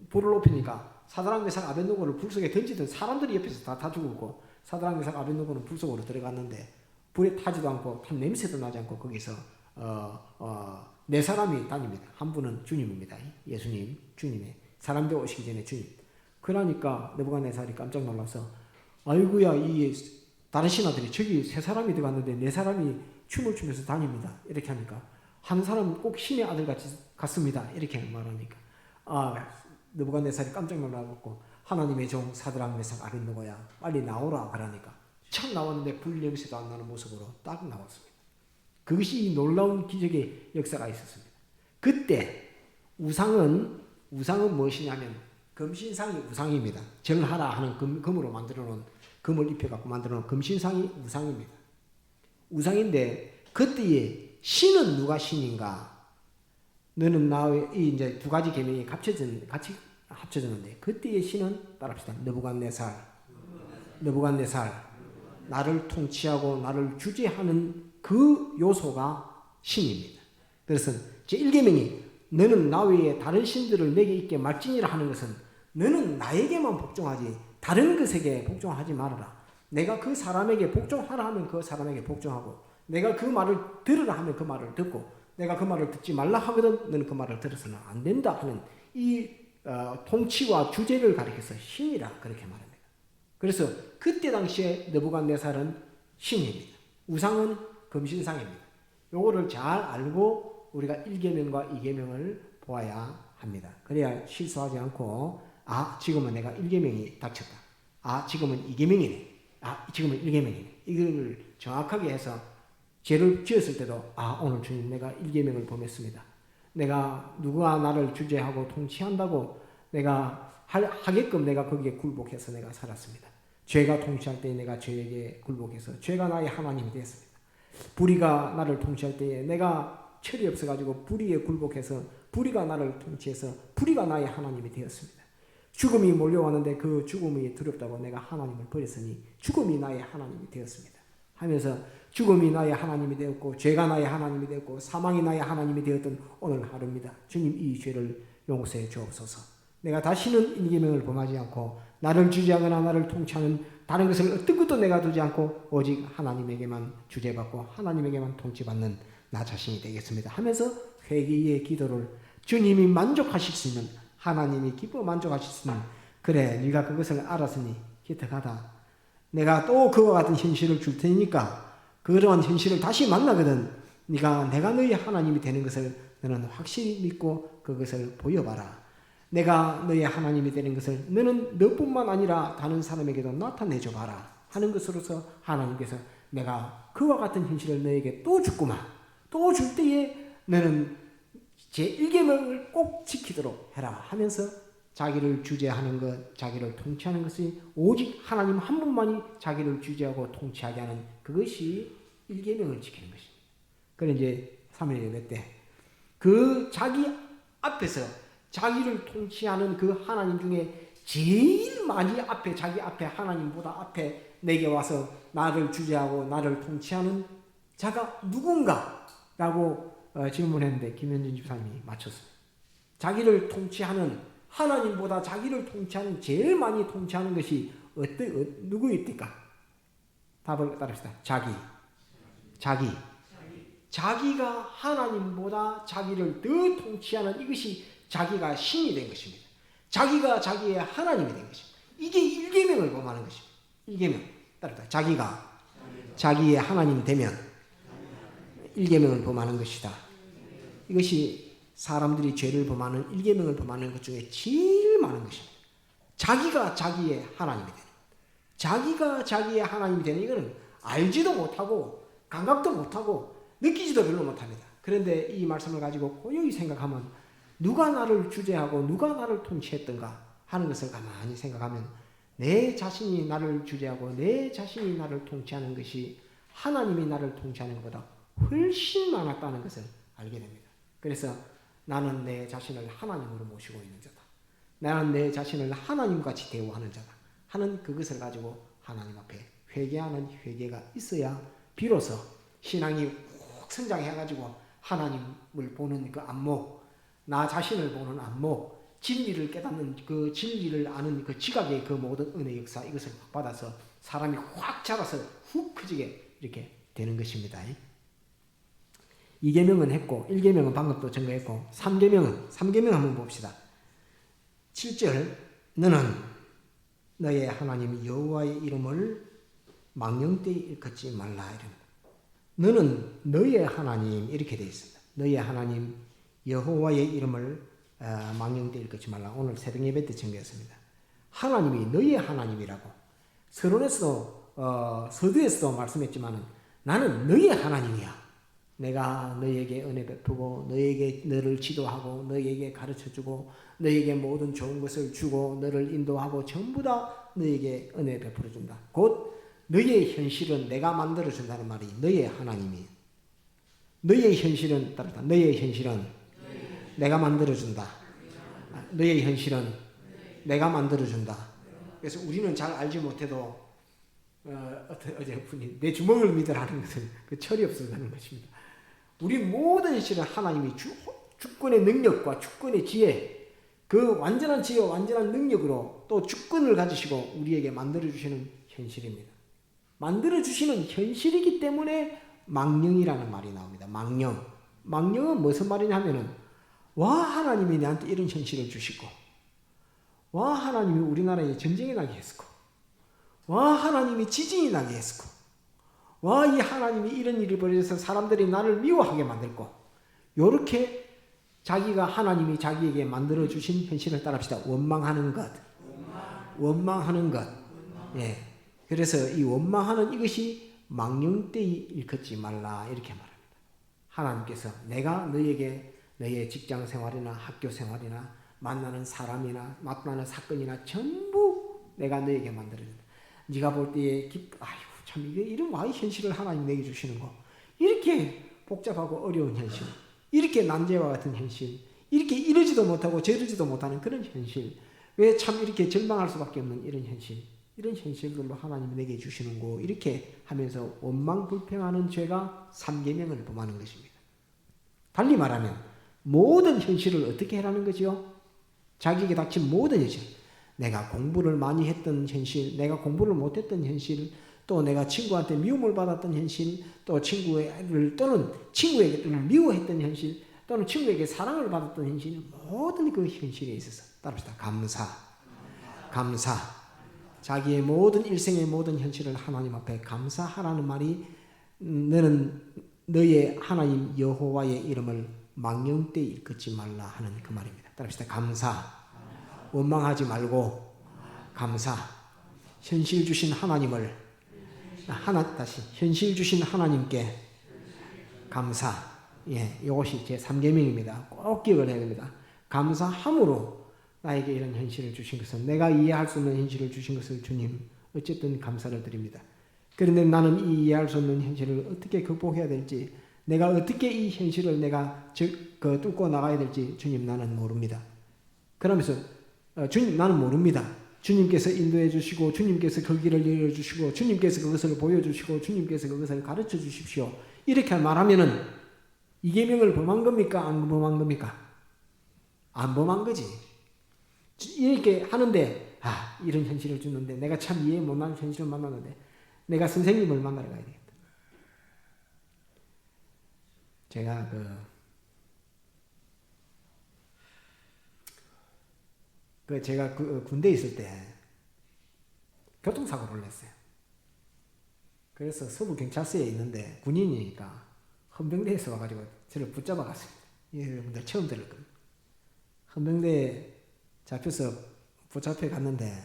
불을 높이니까 사드락 메삭 아벳느고를 불 속에 던지던 사람들이 옆에서 다 죽었고, 사드락 메삭 아벳느고는 불 속으로 들어갔는데 불에 타지도 않고 한 냄새도 나지 않고 거기서 네 사람이 다닙니다. 한 분은 주님입니다. 예수님, 주님의 사람들 오시기 전에 주님. 그러니까 느부갓네살이 깜짝 놀라서 아이고야, 이 다른 신하들이 저기 세 사람이 들어갔는데 네 사람이 춤을 추면서 다닙니다. 이렇게 하니까 한 사람은 꼭 신의 아들 같습니다. 이렇게 말하니까 느부갓네살이 깜짝 놀라고 하나님의 종 사드락 메삭 아벳느고야 빨리 나오라 그러니까 참 나왔는데 불 냄새도 안 나는 모습으로 딱 나왔습니다. 그것이 놀라운 기적의 역사가 있었습니다. 그때 우상은 무엇이냐면 금신상이 우상입니다. 절하라 하는 금으로 만들어놓은, 금을 입혀갖고 만들어놓은 금신상이 우상입니다. 우상인데 그때의 신은 누가 신인가? 너는 나의 이제 두 가지 계명이 같이 합쳐졌는데 그때의 신은 따라합시다. 느부갓네살 느부갓네살, 나를 통치하고 나를 주재하는 그 요소가 신입니다. 그래서 제1계명이 너는 나 외에 다른 신들을 내게 있게 말지니라 하는 것은 너는 나에게만 복종하지 다른 것에게 복종하지 말아라. 내가 그 사람에게 복종하라 하면 그 사람에게 복종하고, 내가 그 말을 들으라 하면 그 말을 듣고, 내가 그 말을 듣지 말라 하거든 너는 그 말을 들어서는 안 된다 하는 이 통치와 주제를 가리켜서 신이라 그렇게 말합니다. 그래서 그때 당시에 느부갓네살은 신입니다. 우상은 금신상입니다. 요거를 잘 알고 우리가 1계명과 2계명을 보아야 합니다. 그래야 실수하지 않고, 아 지금은 내가 1계명이 닥쳤다, 아 지금은 2계명이네, 아 지금은 1계명이네, 이걸 정확하게 해서 죄를 지었을 때도 아 오늘 주님 내가 1계명을 범했습니다. 내가 누가 나를 주재하고 통치한다고 내가 하게끔 내가 거기에 굴복해서 내가 살았습니다. 죄가 통치할 때에 내가 죄에게 굴복해서 죄가 나의 하나님이 되었습니다. 불의가 나를 통치할 때에 내가 철이 없어가지고 불의에 굴복해서 불의가 나를 통치해서 불의가 나의 하나님이 되었습니다. 죽음이 몰려왔는데 그 죽음이 두렵다고 내가 하나님을 버렸으니 죽음이 나의 하나님이 되었습니다 하면서 죽음이 나의 하나님이 되었고 죄가 나의 하나님이 되었고 사망이 나의 하나님이 되었던 오늘 하루입니다. 주님 이 죄를 용서해 주옵소서. 내가 다시는 1계명을 범하지 않고 나를 주재하거나 나를 통치하는 다른 것을 어떤 것도 내가 두지 않고 오직 하나님에게만 주재받고 하나님에게만 통치받는 나 자신이 되겠습니다 하면서 회개의 기도를 주님이 만족하실 수 있는, 하나님이 기뻐 만족하실 수 있는, 그래 네가 그것을 알았으니 기특하다, 내가 또 그와 같은 현실을 줄 테니까 그러한 현실을 다시 만나거든 내가 너희 하나님이 되는 것을 너는 확실히 믿고 그것을 보여봐라. 내가 너희 하나님이 되는 것을 너는 너뿐만 아니라 다른 사람에게도 나타내줘 봐라 하는 것으로서 하나님께서 내가 그와 같은 현실을 너에게 또 주구만, 또 줄 때에 너는 제1계명을 꼭 지키도록 해라 하면서 자기를 주재하는 것, 자기를 통치하는 것이 오직 하나님 한 분만이 자기를 주재하고 통치하게 하는 그것이 1계명을 지키는 것입니다. 그래 이제 3일 예배 때 그 자기 앞에서 자기를 통치하는 그 하나님 중에 제일 많이 앞에, 자기 앞에 하나님보다 앞에 내게 와서 나를 주재하고 나를 통치하는 자가 누군가? 라고 질문했는데 김현진 집사님이 맞췄어요. 자기를 통치하는, 하나님보다 자기를 통치하는, 제일 많이 통치하는 것이 누구입니까? 답을 따릅시다. 자기가 하나님보다 자기를 더 통치하는 이것이 자기가 신이 된 것입니다. 자기가 자기의 하나님이 된 것입니다. 이게 1계명을 범하는 것입니다. 1계명 따르다. 자기가 자기의 하나님이 되면 1계명을 범하는 것이다. 이것이 사람들이 죄를 범하는 1계명을 범하는 것 중에 제일 많은 것입니다. 자기가 자기의 하나님이 되는, 자기가 자기의 하나님이 되는 이거는 알지도 못하고 감각도 못하고 느끼지도 별로 못합니다. 그런데 이 말씀을 가지고 고요히 생각하면 누가 나를 주재하고 누가 나를 통치했던가 하는 것을 가만히 생각하면 내 자신이 나를 주재하고 내 자신이 나를 통치하는 것이 하나님이 나를 통치하는 것보다 훨씬 많았다는 것을 알게 됩니다. 그래서 나는 내 자신을 하나님으로 모시고 있는 자다, 나는 내 자신을 하나님같이 대우하는 자다 하는 그것을 가지고 하나님 앞에 회개하는 회개가 있어야 비로소 신앙이 훅 성장해가지고 하나님을 보는 그 안목, 나 자신을 보는 안목, 진리를 깨닫는 그 진리를 아는 그 지각의 그 모든 은혜 역사, 이것을 받아서 사람이 확 자라서 훅 커지게 이렇게 되는 것입니다. 2계명은 했고 1계명은 방금 또 증거했고 3계명 한번 봅시다. 7절 너는 너의 하나님 여호와의 이름을 망령되이 일컫지 말라 이랍니다. 너는 너의 하나님 이렇게 되어 있습니다. 너의 하나님 여호와의 이름을 망령되이 일컫지 말라. 오늘 새벽 예배 때 증거했습니다. 하나님이 너의 하나님이라고 서론에서도 서두에서도 말씀했지만 나는 너의 하나님이야. 내가 너에게 은혜 베푸고 너에게 너를 지도하고 너에게 가르쳐주고 너에게 모든 좋은 것을 주고 너를 인도하고 전부 다 너에게 은혜 베풀어 준다. 곧 너의 현실은 내가 만들어 준다는 말이 너의 하나님이. 너의 현실은 따르다. 너의 현실은 내가 만들어 준다. 너의 현실은 내가 만들어 준다. 그래서 우리는 잘 알지 못해도 어제 분이 내 주먹을 믿으라는 것은 그 철이 없어서는 것입니다. 우리 모든 실은 하나님이 주권의 능력과 주권의 지혜, 그 완전한 지혜와 완전한 능력으로 또 주권을 가지시고 우리에게 만들어주시는 현실입니다. 만들어주시는 현실이기 때문에 망령이라는 말이 나옵니다. 망령. 망령은 무슨 말이냐 하면은, 와, 하나님이 내한테 이런 현실을 주시고, 와, 하나님이 우리나라에 전쟁이 나게 했고, 와, 하나님이 지진이 나게 했고, 와, 이 하나님이 이런 일이 벌어져서 사람들이 나를 미워하게 만들고, 요렇게 자기가 하나님이 자기에게 만들어주신 현실을 따라합시다. 원망하는 것. 원망하는 것. 예. 그래서 이 원망하는 이것이 망령되이 일컫지 말라 이렇게 말합니다. 하나님께서 내가 너에게 너의 직장 생활이나 학교 생활이나 만나는 사람이나 만나는 사건이나 전부 내가 너에게 만들어준다. 네가 볼 때에 아이고 참 이게 이런 와이 현실을 하나님 내게 주시는 거. 이렇게 복잡하고 어려운 현실, 이렇게 난제와 같은 현실, 이렇게 이러지도 못하고 저러지도 못하는 그런 현실, 왜 참 이렇게 절망할 수밖에 없는 이런 현실, 이런 현실들로 하나님이 내게 주시는 거, 이렇게 하면서 원망 불평하는 죄가 3계명을 범하는 것입니다. 달리 말하면 모든 현실을 어떻게 해라는 거죠? 자기에게 닥친 모든 현실, 내가 공부를 많이 했던 현실, 내가 공부를 못했던 현실, 또 내가 친구한테 미움을 받았던 현실, 또 친구를 또는 친구에게 미워했던 현실, 또는 친구에게 사랑을 받았던 현실, 모든 그 현실에 있어서 따릅시다. 감사. 자기의 모든 일생의 모든 현실을 하나님 앞에 감사하라는 말이, 너는 너의 하나님 여호와의 이름을 망령되이 일컫지 말라 하는 그 말입니다. 따릅시다. 감사. 원망하지 말고 감사. 현실 주신 하나님을 다시 현실 주신 하나님께 감사. 예, 이것이 제 3계명입니다. 꼭 기억을 해야 됩니다. 감사함으로 나에게 이런 현실을 주신 것은, 내가 이해할 수 없는 현실을 주신 것을 주님 어쨌든 감사를 드립니다. 그런데 나는 이 이해할 수 없는 현실을 어떻게 극복해야 될지, 내가 어떻게 이 현실을 내가 뚫고 나가야 될지 주님 나는 모릅니다. 그러면서 주님 나는 모릅니다. 주님께서 인도해 주시고, 주님께서 그 길을 열어주시고, 주님께서 그것을 보여주시고, 주님께서 그것을 가르쳐 주십시오. 이렇게 말하면은 이 계명을 범한 겁니까? 안 범한 겁니까? 안 범한 거지. 이렇게 하는데, 이런 현실을 주는데, 내가 참 이해 못하는 현실을 만났는데, 내가 선생님을 만나러 가야 되겠다. 제가 제가 군대에 있을 때 교통사고를 냈어요. 그래서 서부 경찰서에 있는데 군인이니까 헌병대에서 와가지고 저를 붙잡아 갔습니다. 여러분들 처음 들을 겁니다. 헌병대에 잡혀서 붙잡혀 갔는데,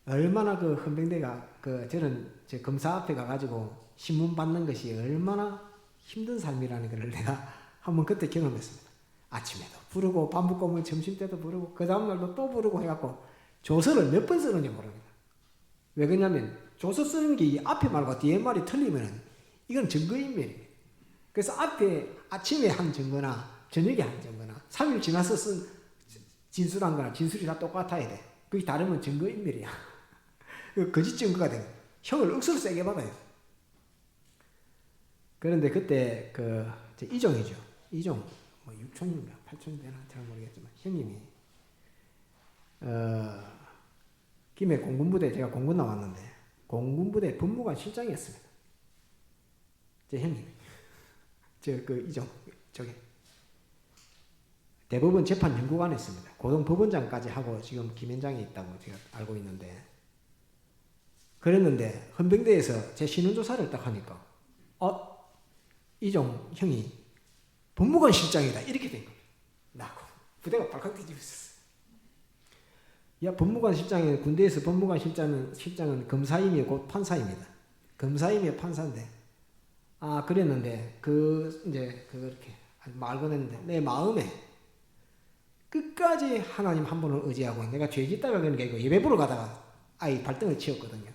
얼마나 그 헌병대가 저는 제 검사 앞에 가가지고 신문 받는 것이 얼마나 힘든 삶이라는 걸 내가 한번 그때 경험했습니다. 아침에도 부르고 밥 먹고 오면 점심 때도 부르고 그 다음날도 또 부르고 해갖고 조서를 몇 번 쓰는지 모릅니다. 왜 그러냐면 조서 쓰는 게 앞에 말과 뒤에 말이 틀리면 이건 증거인멸입니다. 그래서 앞에 아침에 한 증거나 저녁에 한 증거나 3일 지나서 쓴 진술한 거나 진술이 다 똑같아야 돼. 그게 다르면 증거인멸이야. 거짓 증거가 돼. 형을 억수로 세게 받아야 돼. 그런데 그때 제 이종이죠. 이종 6촌인가 8촌 되나 잘 모르겠지만 형님이 김해 공군부대, 제가 공군 나왔는데 공군부대 법무관 실장이었습니다. 제 형님이 이종 저게 대법원 재판연구관에 있습니다. 고등법원장까지 하고 지금 김현장에 있다고 제가 알고 있는데, 그랬는데 헌병대에서 제 신원조사를 딱 하니까 이종 형이 법무관 실장이다 이렇게 된 겁니다. 나고 부대가 발칵 뒤집어 있었어. 야, 법무관 실장이, 군대에서 법무관 실장은 검사임이 곧 판사입니다. 검사임이 판사인데, 그랬는데 이제 그렇게 말고 했는데 내 마음에 끝까지 하나님 한 분을 의지하고, 내가 죄 짓다가 그런 게 아니고 예배 보러 가다가 아이 발등을 치웠거든요.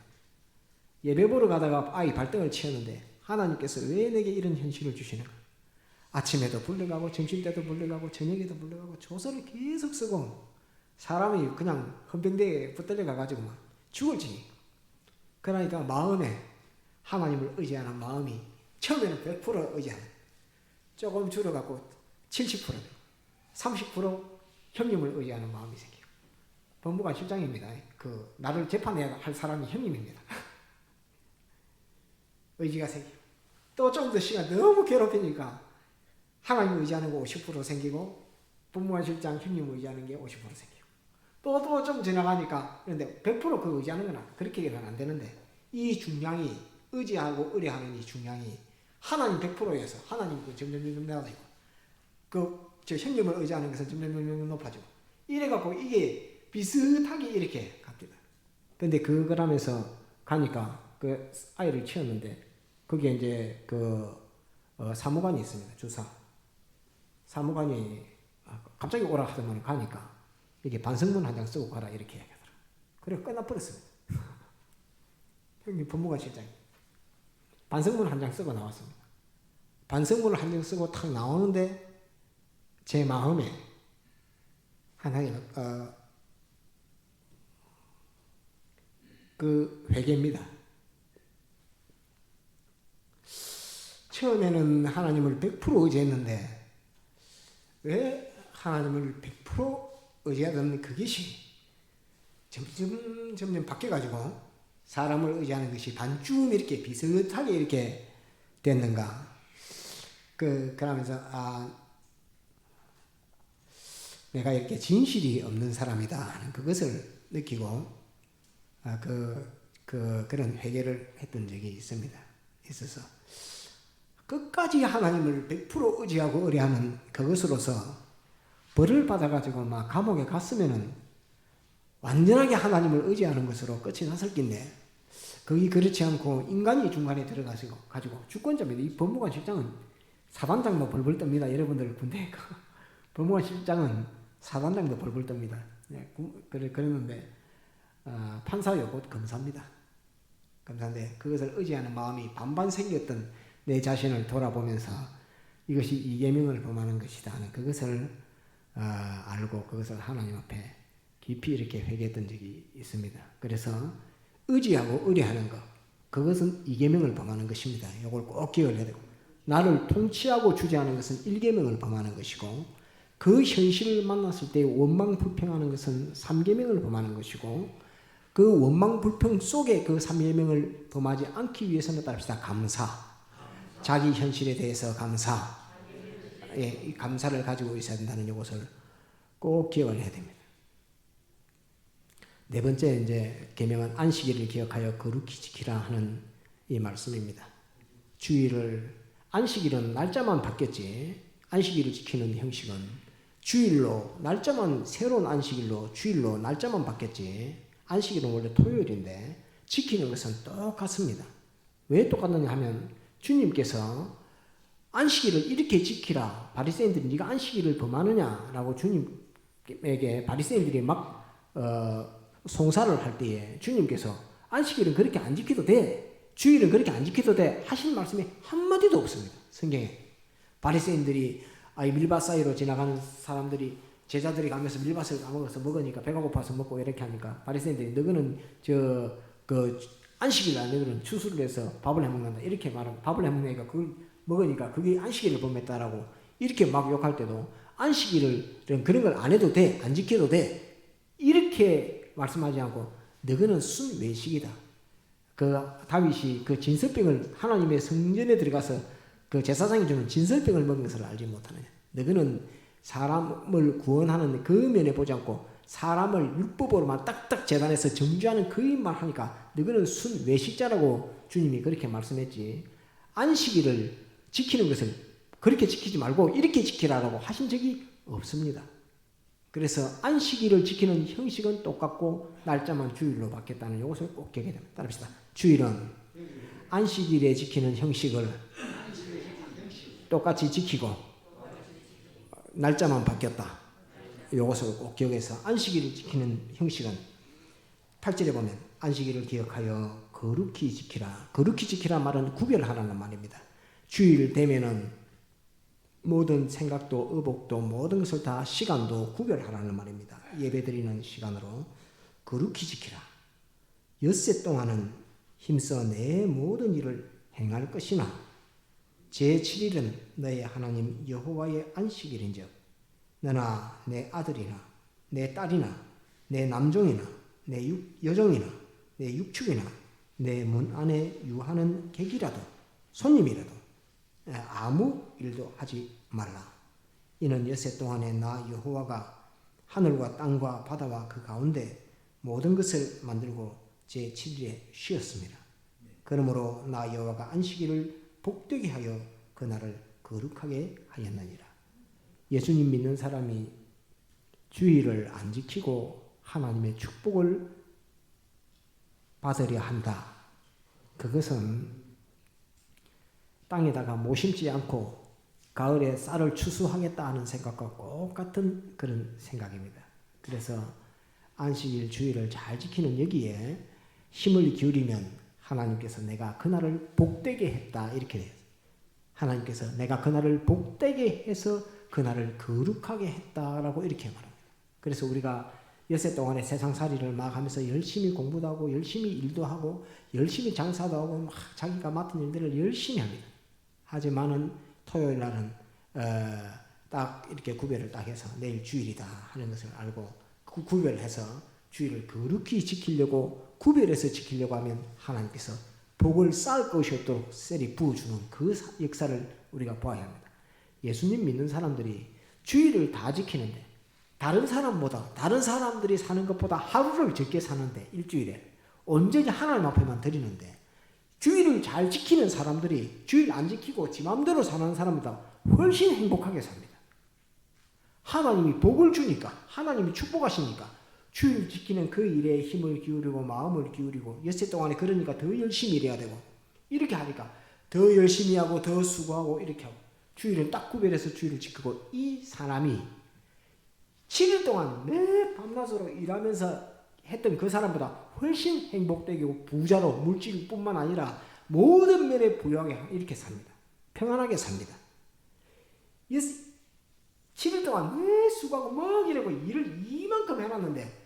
예배 보러 가다가 아이 발등을 치웠는데 하나님께서 왜 내게 이런 현실을 주시는가? 아침에도 불러가고 점심때도 불러가고 저녁에도 불러가고 조서를 계속 쓰고, 사람이 그냥 헌병대에 붙들려 가가지고 막 죽을지. 그러니까 마음에 하나님을 의지하는 마음이 처음에는 100% 의지하는, 조금 줄어갖고 70%, 30% 형님을 의지하는 마음이 생겨요. 법무관 실장입니다. 나를 재판해야 할 사람이 형님입니다. 의지가 생기고, 또 좀 더 시간 너무 괴롭히니까 하나님 의지하는 거 50% 생기고, 법무관 실장 형님 의지하는 게 50% 생기고, 또 좀 지나가니까, 그런데 100% 그 의지하는 건 그렇게는 안 되는데, 이 중량이, 의지하고 의뢰하는 이 중량이 하나님 100%에서 하나님 점점 낮아지고, 저 형님을 의지하는 것은 점점 높아지고, 이래갖고 이게 비슷하게 이렇게 갑니다. 근데 그거라면서 가니까 그 아이를 키웠는데, 거기에 이제 사무관이 있습니다. 주사. 사무관이 갑자기 오라 하더만 가니까 이게 반성문 한 장 쓰고 가라 이렇게 얘기하더라. 그래 끝나버렸습니다. 형님 법무관 실장이 반성문 한 장 쓰고 나왔습니다. 반성문을 한 장 쓰고 탁 나오는데 제 마음에 하나님 그 회개입니다. 처음에는 하나님을 100% 의지했는데 왜 하나님을 100% 의지하던 그것이 점점 바뀌어가지고 사람을 의지하는 것이 반쯤 이렇게 비슷하게 이렇게 됐는가. 그러면서 내가 이렇게 진실이 없는 사람이다 하는 그것을 느끼고 그런 회개를 했던 적이 있어서 끝까지 하나님을 100% 의지하고 의뢰하는 그것으로서 벌을 받아가지고 막 감옥에 갔으면은 완전하게 하나님을 의지하는 것으로 끝이 났을 낀데, 거기 그렇지 않고 인간이 중간에 들어가지고 주권자입니다. 이 법무관 실장은 사단장도 벌벌 떱니다. 여러분들 군대 법무관 실장은 사단장도 벌벌 떱니다. 네, 그랬는데 판사요 곧 검사입니다. 검사인데 그것을 의지하는 마음이 반반 생겼던 내 자신을 돌아보면서 이것이 이계명을 범하는 것이다 하는 그것을 알고 그것을 하나님 앞에 깊이 이렇게 회개했던 적이 있습니다. 그래서 의지하고 의뢰하는 것, 그것은 이계명을 범하는 것입니다. 이걸 꼭 기억을 해야 되고, 나를 통치하고 주재하는 것은 일계명을 범하는 것이고, 그 현실을 만났을 때 원망불평하는 것은 삼계명을 범하는 것이고, 그 원망불평 속에 그 삼계명을 범하지 않기 위해서는 따릅시다. 감사. 자기 현실에 대해서 감사. 이 감사를 가지고 있어야 된다는 이것을 꼭 기억을 해야 됩니다. 네 번째 이제 계명은 안식일을 기억하여 거룩히 지키라 하는 이 말씀입니다. 주일을 안식일은 날짜만 바뀌었지, 안식일을 지키는 형식은 주일로 날짜만 새로운 안식일로 주일로 날짜만 바뀌었지, 안식일은 원래 토요일인데 지키는 것은 똑같습니다. 왜 똑같느냐 하면 주님께서 안식일을 이렇게 지키라, 바리새인들이 네가 안식일을 범하느냐라고 주님에게 바리새인들이 막 송사를 할 때에 주님께서 안식일은 그렇게 안 지켜도 돼, 주일은 그렇게 안 지켜도 돼 하신 말씀이 한마디도 없습니다. 성경에. 바리새인들이 밀밭 사이로 지나가는 사람들이, 제자들이 가면서 밀밭을 까먹어서 먹으니까 배가 고파서 먹고 이렇게 하니까 바리새인들이 너희는 안식일날 너희는 추수를 해서 밥을 해먹는다 이렇게 말하고, 밥을 해먹으니까 그걸 먹으니까 그게 안식일을 범했다라고 이렇게 막 욕할 때도 안식일을 그런 걸 안 해도 돼, 안 지켜도 돼 이렇게 말씀하지 않고 너희는 순외식이다. 다윗이 그 진설병을 하나님의 성전에 들어가서 그 제사장이 주는 진설병을 먹은 것을 알지 못하느냐. 너희는 사람을 구원하는 그 면에 보지 않고 사람을 율법으로만 딱딱 재단해서 정죄하는 그 일만 하니까 너희는 순외식자라고 주님이 그렇게 말씀했지, 안식일을 지키는 것을 그렇게 지키지 말고 이렇게 지키라라고 하신 적이 없습니다. 그래서 안식일을 지키는 형식은 똑같고 날짜만 주일로 바뀌었다는 이것을 꼭 기억해야 됩니다. 따라합시다. 주일은 안식일에 지키는 형식을 똑같이 지키고 날짜만 바뀌었다. 이것을 꼭 기억해서 안식일을 지키는 형식은 8절에 보면 안식일을 기억하여 거룩히 지키라. 거룩히 지키라 말은 구별하라는 말입니다. 주일 되면은 모든 생각도 의복도 모든 것을 다 시간도 구별하라는 말입니다. 예배드리는 시간으로 거룩히 지키라. 엿새 동안은 힘써 내 모든 일을 행할 것이나 제7일은 너의 하나님 여호와의 안식일인즉 너나 내 아들이나 내 딸이나 내 남종이나 내 여종이나 내 육축이나 내 문 안에 유하는 객이라도 손님이라도 아무 일도 하지 말라. 이는 엿새 동안에 나 여호와가 하늘과 땅과 바다와 그 가운데 모든 것을 만들고 제7일에 쉬었습니다. 그러므로 나 여호와가 안식일을 복되게 하여 그날을 거룩하게 하였느니라. 예수님 믿는 사람이 주일을 안 지키고 하나님의 축복을 받으려 한다. 그것은 땅에다가 못 심지 않고 가을에 쌀을 추수하겠다 하는 생각과 똑같은 그런 생각입니다. 그래서 안식일 주일을 잘 지키는 여기에 힘을 기울이면 하나님께서 내가 그날을 복되게 했다 이렇게 돼요. 하나님께서 내가 그날을 복되게 해서 그날을 거룩하게 했다라고 이렇게 말합니다. 그래서 우리가 엿새 동안에 세상살이를 막 하면서 열심히 공부도 하고 열심히 일도 하고 열심히 장사도 하고 막 자기가 맡은 일들을 열심히 합니다. 하지만은 토요일 날은 딱 이렇게 구별을 딱 해서 내일 주일이다 하는 것을 알고 그 구별해서 주일을 거룩히 지키려고 구별해서 지키려고 하면 하나님께서 복을 쌓을 것이 없도록 셀이 부어주는 그 역사를 우리가 보아야 합니다. 예수님 믿는 사람들이 주일을 다 지키는데 다른 사람들이 사는 것보다 하루를 적게 사는데 일주일에 온전히 하나님 앞에만 드리는데 주일을 잘 지키는 사람들이 주일 안 지키고 지 마음대로 사는 사람보다 훨씬 행복하게 삽니다. 하나님이 복을 주니까 하나님이 축복하시니까 주일을 지키는 그 일에 힘을 기울이고 마음을 기울이고 엿새 동안에 그러니까 더 열심히 일해야 되고 이렇게 하니까 더 열심히 하고 더 수고하고 이렇게 하고 주일을 딱 구별해서 주일을 지키고 이 사람이 7일 동안 매 밤낮으로 일하면서 했던 그 사람보다 훨씬 행복되고 부자로 물질뿐만 아니라 모든 면에 부유하게 이렇게 삽니다. 평안하게 삽니다. 7일 동안 매 수고하고 막 이러고 일을 이만큼 해놨는데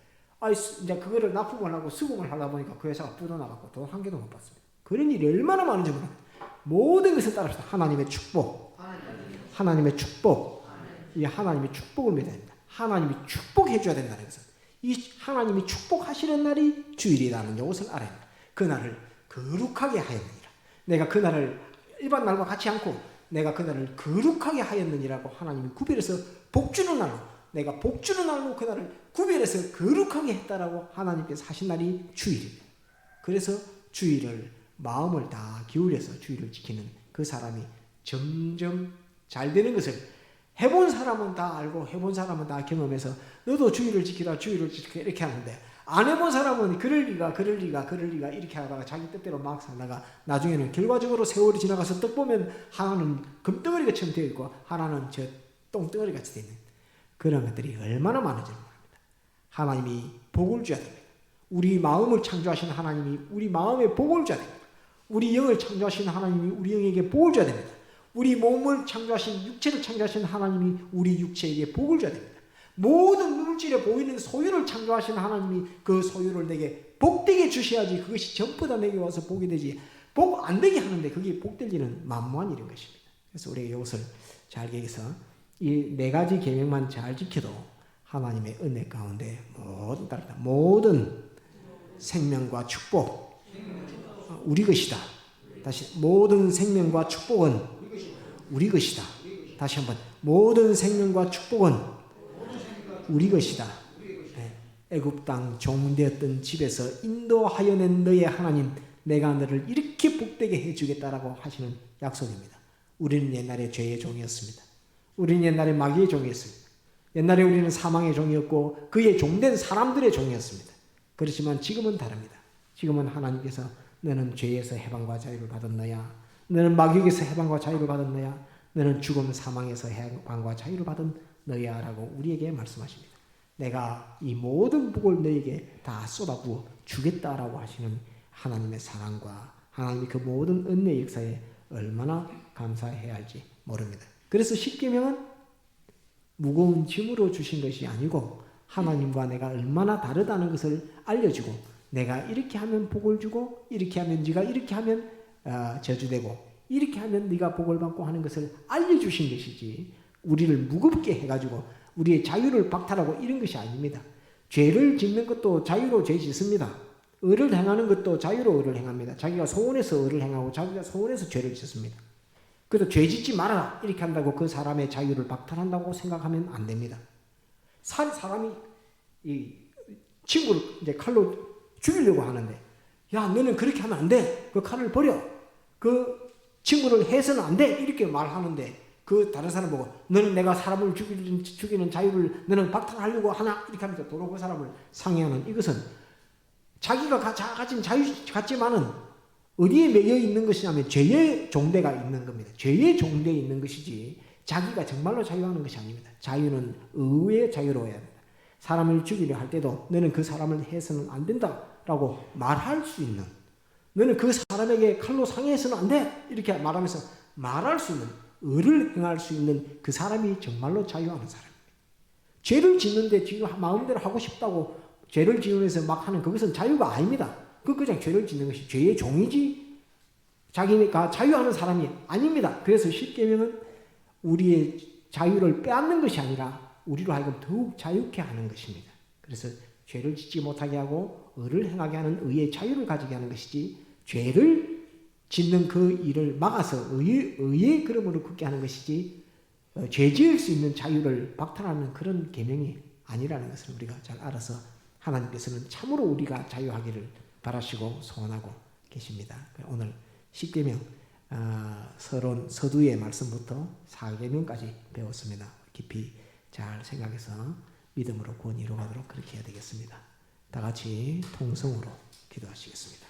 이제 그거를 납품을 하고 수금을 하다 보니까 그 회사가 뻗어나갔고 돈 한 개도 못 받습니다. 그런 일이 얼마나 많은지 모릅니다. 모든 것을 따라서 하나님의 축복, 하나님의 축복, 이 하나님의 축복을 믿어야 됩니다. 하나님이 축복해 줘야 된다는 것은 이 하나님이 축복하시는 날이 주일이라는 것을 알아야 합니다. 그날을 거룩하게 하였느니라. 내가 그날을 일반 날과 같이 않고 내가 그날을 거룩하게 하였느니라고 하나님이 구별해서 복주는 날로 내가 복주는 날로 그날을 구별해서 거룩하게 했다라고 하나님께서 하신 날이 주일입니다. 그래서 주일을 마음을 다 기울여서 주일을 지키는 그 사람이 점점 잘 되는 것을 해본 사람은 다 알고 해본 사람은 다 경험해서 너도 주일을 지키라 이렇게 하는데 안 해본 사람은 그럴 리가 이렇게 하다가 자기 뜻대로 막 살다가 나중에는 결과적으로 세월이 지나가서 떡 보면 하나는 금덩어리 같이 되어 있고 하나는 저 똥덩어리 같이 되어 있는 그런 것들이 얼마나 많은지 모릅니다. 하나님이 복을 줘야 됩니다. 우리 마음을 창조하신 하나님이 우리 마음에 복을 줘야 됩니다. 우리 영을 창조하신 하나님이 우리 영에게 복을 줘야 됩니다. 우리 몸을 창조하신 육체를 창조하신 하나님이 우리 육체에게 복을 줘야 됩니다. 모든 물질에 보이는 소유를 창조하신 하나님이 그 소유를 내게 복되게 주셔야지 그것이 전부 다 내게 와서 복이 되지 복 안 되게 하는데 그게 복될 일은 만무한 일인 것입니다. 그래서 우리가 이것을 잘 기억해서 이 4가지 계명만 잘 지켜도 하나님의 은혜 가운데 모든 생명과 축복 우리 것이다. 다시 모든 생명과 축복은 우리 것이다. 다시 한번 모든 생명과 축복은 우리 것이다. 애굽 땅 종되었던 집에서 인도하여 낸 너의 하나님 내가 너를 이렇게 복되게 해주겠다라고 하시는 약속입니다. 우리는 옛날에 죄의 종이었습니다. 우리는 옛날에 마귀의 종이었습니다. 옛날에 우리는 사망의 종이었고 그의 종된 사람들의 종이었습니다. 그렇지만 지금은 다릅니다. 지금은 하나님께서 너는 죄에서 해방과 자유를 받았느냐 너는 마귀에게서 해방과 자유를 받았느냐 너는 죽음 사망에서 해방과 자유를 받은 너야 라고 우리에게 말씀하십니다. 내가 이 모든 복을 너에게 다 쏟아부어 주겠다라고 하시는 하나님의 사랑과 하나님의 그 모든 은혜의 역사에 얼마나 감사해야 할지 모릅니다. 그래서 십계명은 무거운 짐으로 주신 것이 아니고 하나님과 내가 얼마나 다르다는 것을 알려주고 내가 이렇게 하면 복을 주고 이렇게 하면 네가 이렇게 하면 저주되고 이렇게 하면 네가 복을 받고 하는 것을 알려주신 것이지 우리를 무겁게 해가지고 우리의 자유를 박탈하고 이런 것이 아닙니다. 죄를 짓는 것도 자유로 죄 짓습니다. 의를 행하는 것도 자유로 의를 행합니다. 자기가 소원해서 의를 행하고 자기가 소원해서 죄를 짓습니다. 그래서 죄 짓지 말아라 이렇게 한다고 그 사람의 자유를 박탈한다고 생각하면 안 됩니다. 사람이 이 친구를 이제 칼로 죽이려고 하는데 야 너는 그렇게 하면 안 돼. 그 칼을 버려. 그 친구를 해서는 안 돼. 이렇게 말하는데 그 다른 사람 보고 너는 내가 사람을 죽이는 자유를 너는 박탈하려고 하나 이렇게 하면서 도로 그 사람을 상해하는 이것은 자기가 가진 자유 같지만은 어디에 매여 있는 것이냐면 죄의 종대가 있는 겁니다. 죄의 종대에 있는 것이지 자기가 정말로 자유하는 것이 아닙니다. 자유는 의의 자유로 해야 합니다. 사람을 죽이려 할 때도 너는 그 사람을 해서는 안 된다라고 말할 수 있는 너는 그 사람에게 칼로 상해서는 안 돼 이렇게 말하면서 말할 수 있는 의를 행할 수 있는 그 사람이 정말로 자유하는 사람입니다. 죄를 짓는데 지금 마음대로 하고 싶다고 죄를 지으면서 막 하는 그것은 자유가 아닙니다. 그냥 죄를 짓는 것이 죄의 종이지 자기가 자유하는 사람이 아닙니다. 그래서 십계명은 우리의 자유를 빼앗는 것이 아니라 우리로 하여금 더욱 자유케 하는 것입니다. 그래서 죄를 짓지 못하게 하고 의를 행하게 하는 의의 자유를 가지게 하는 것이지 죄를 짓는 그 일을 막아서 의의 걸음으로 걷게 하는 것이지 죄 지을 수 있는 자유를 박탈하는 그런 계명이 아니라는 것을 우리가 잘 알아서 하나님께서는 참으로 우리가 자유하기를 바라시고 소원하고 계십니다. 오늘 십계명 서두의 말씀부터 사계명까지 배웠습니다. 깊이 잘 생각해서 믿음으로 구원 이루어가도록 그렇게 해야 되겠습니다. 다 같이 통성으로 기도하시겠습니다.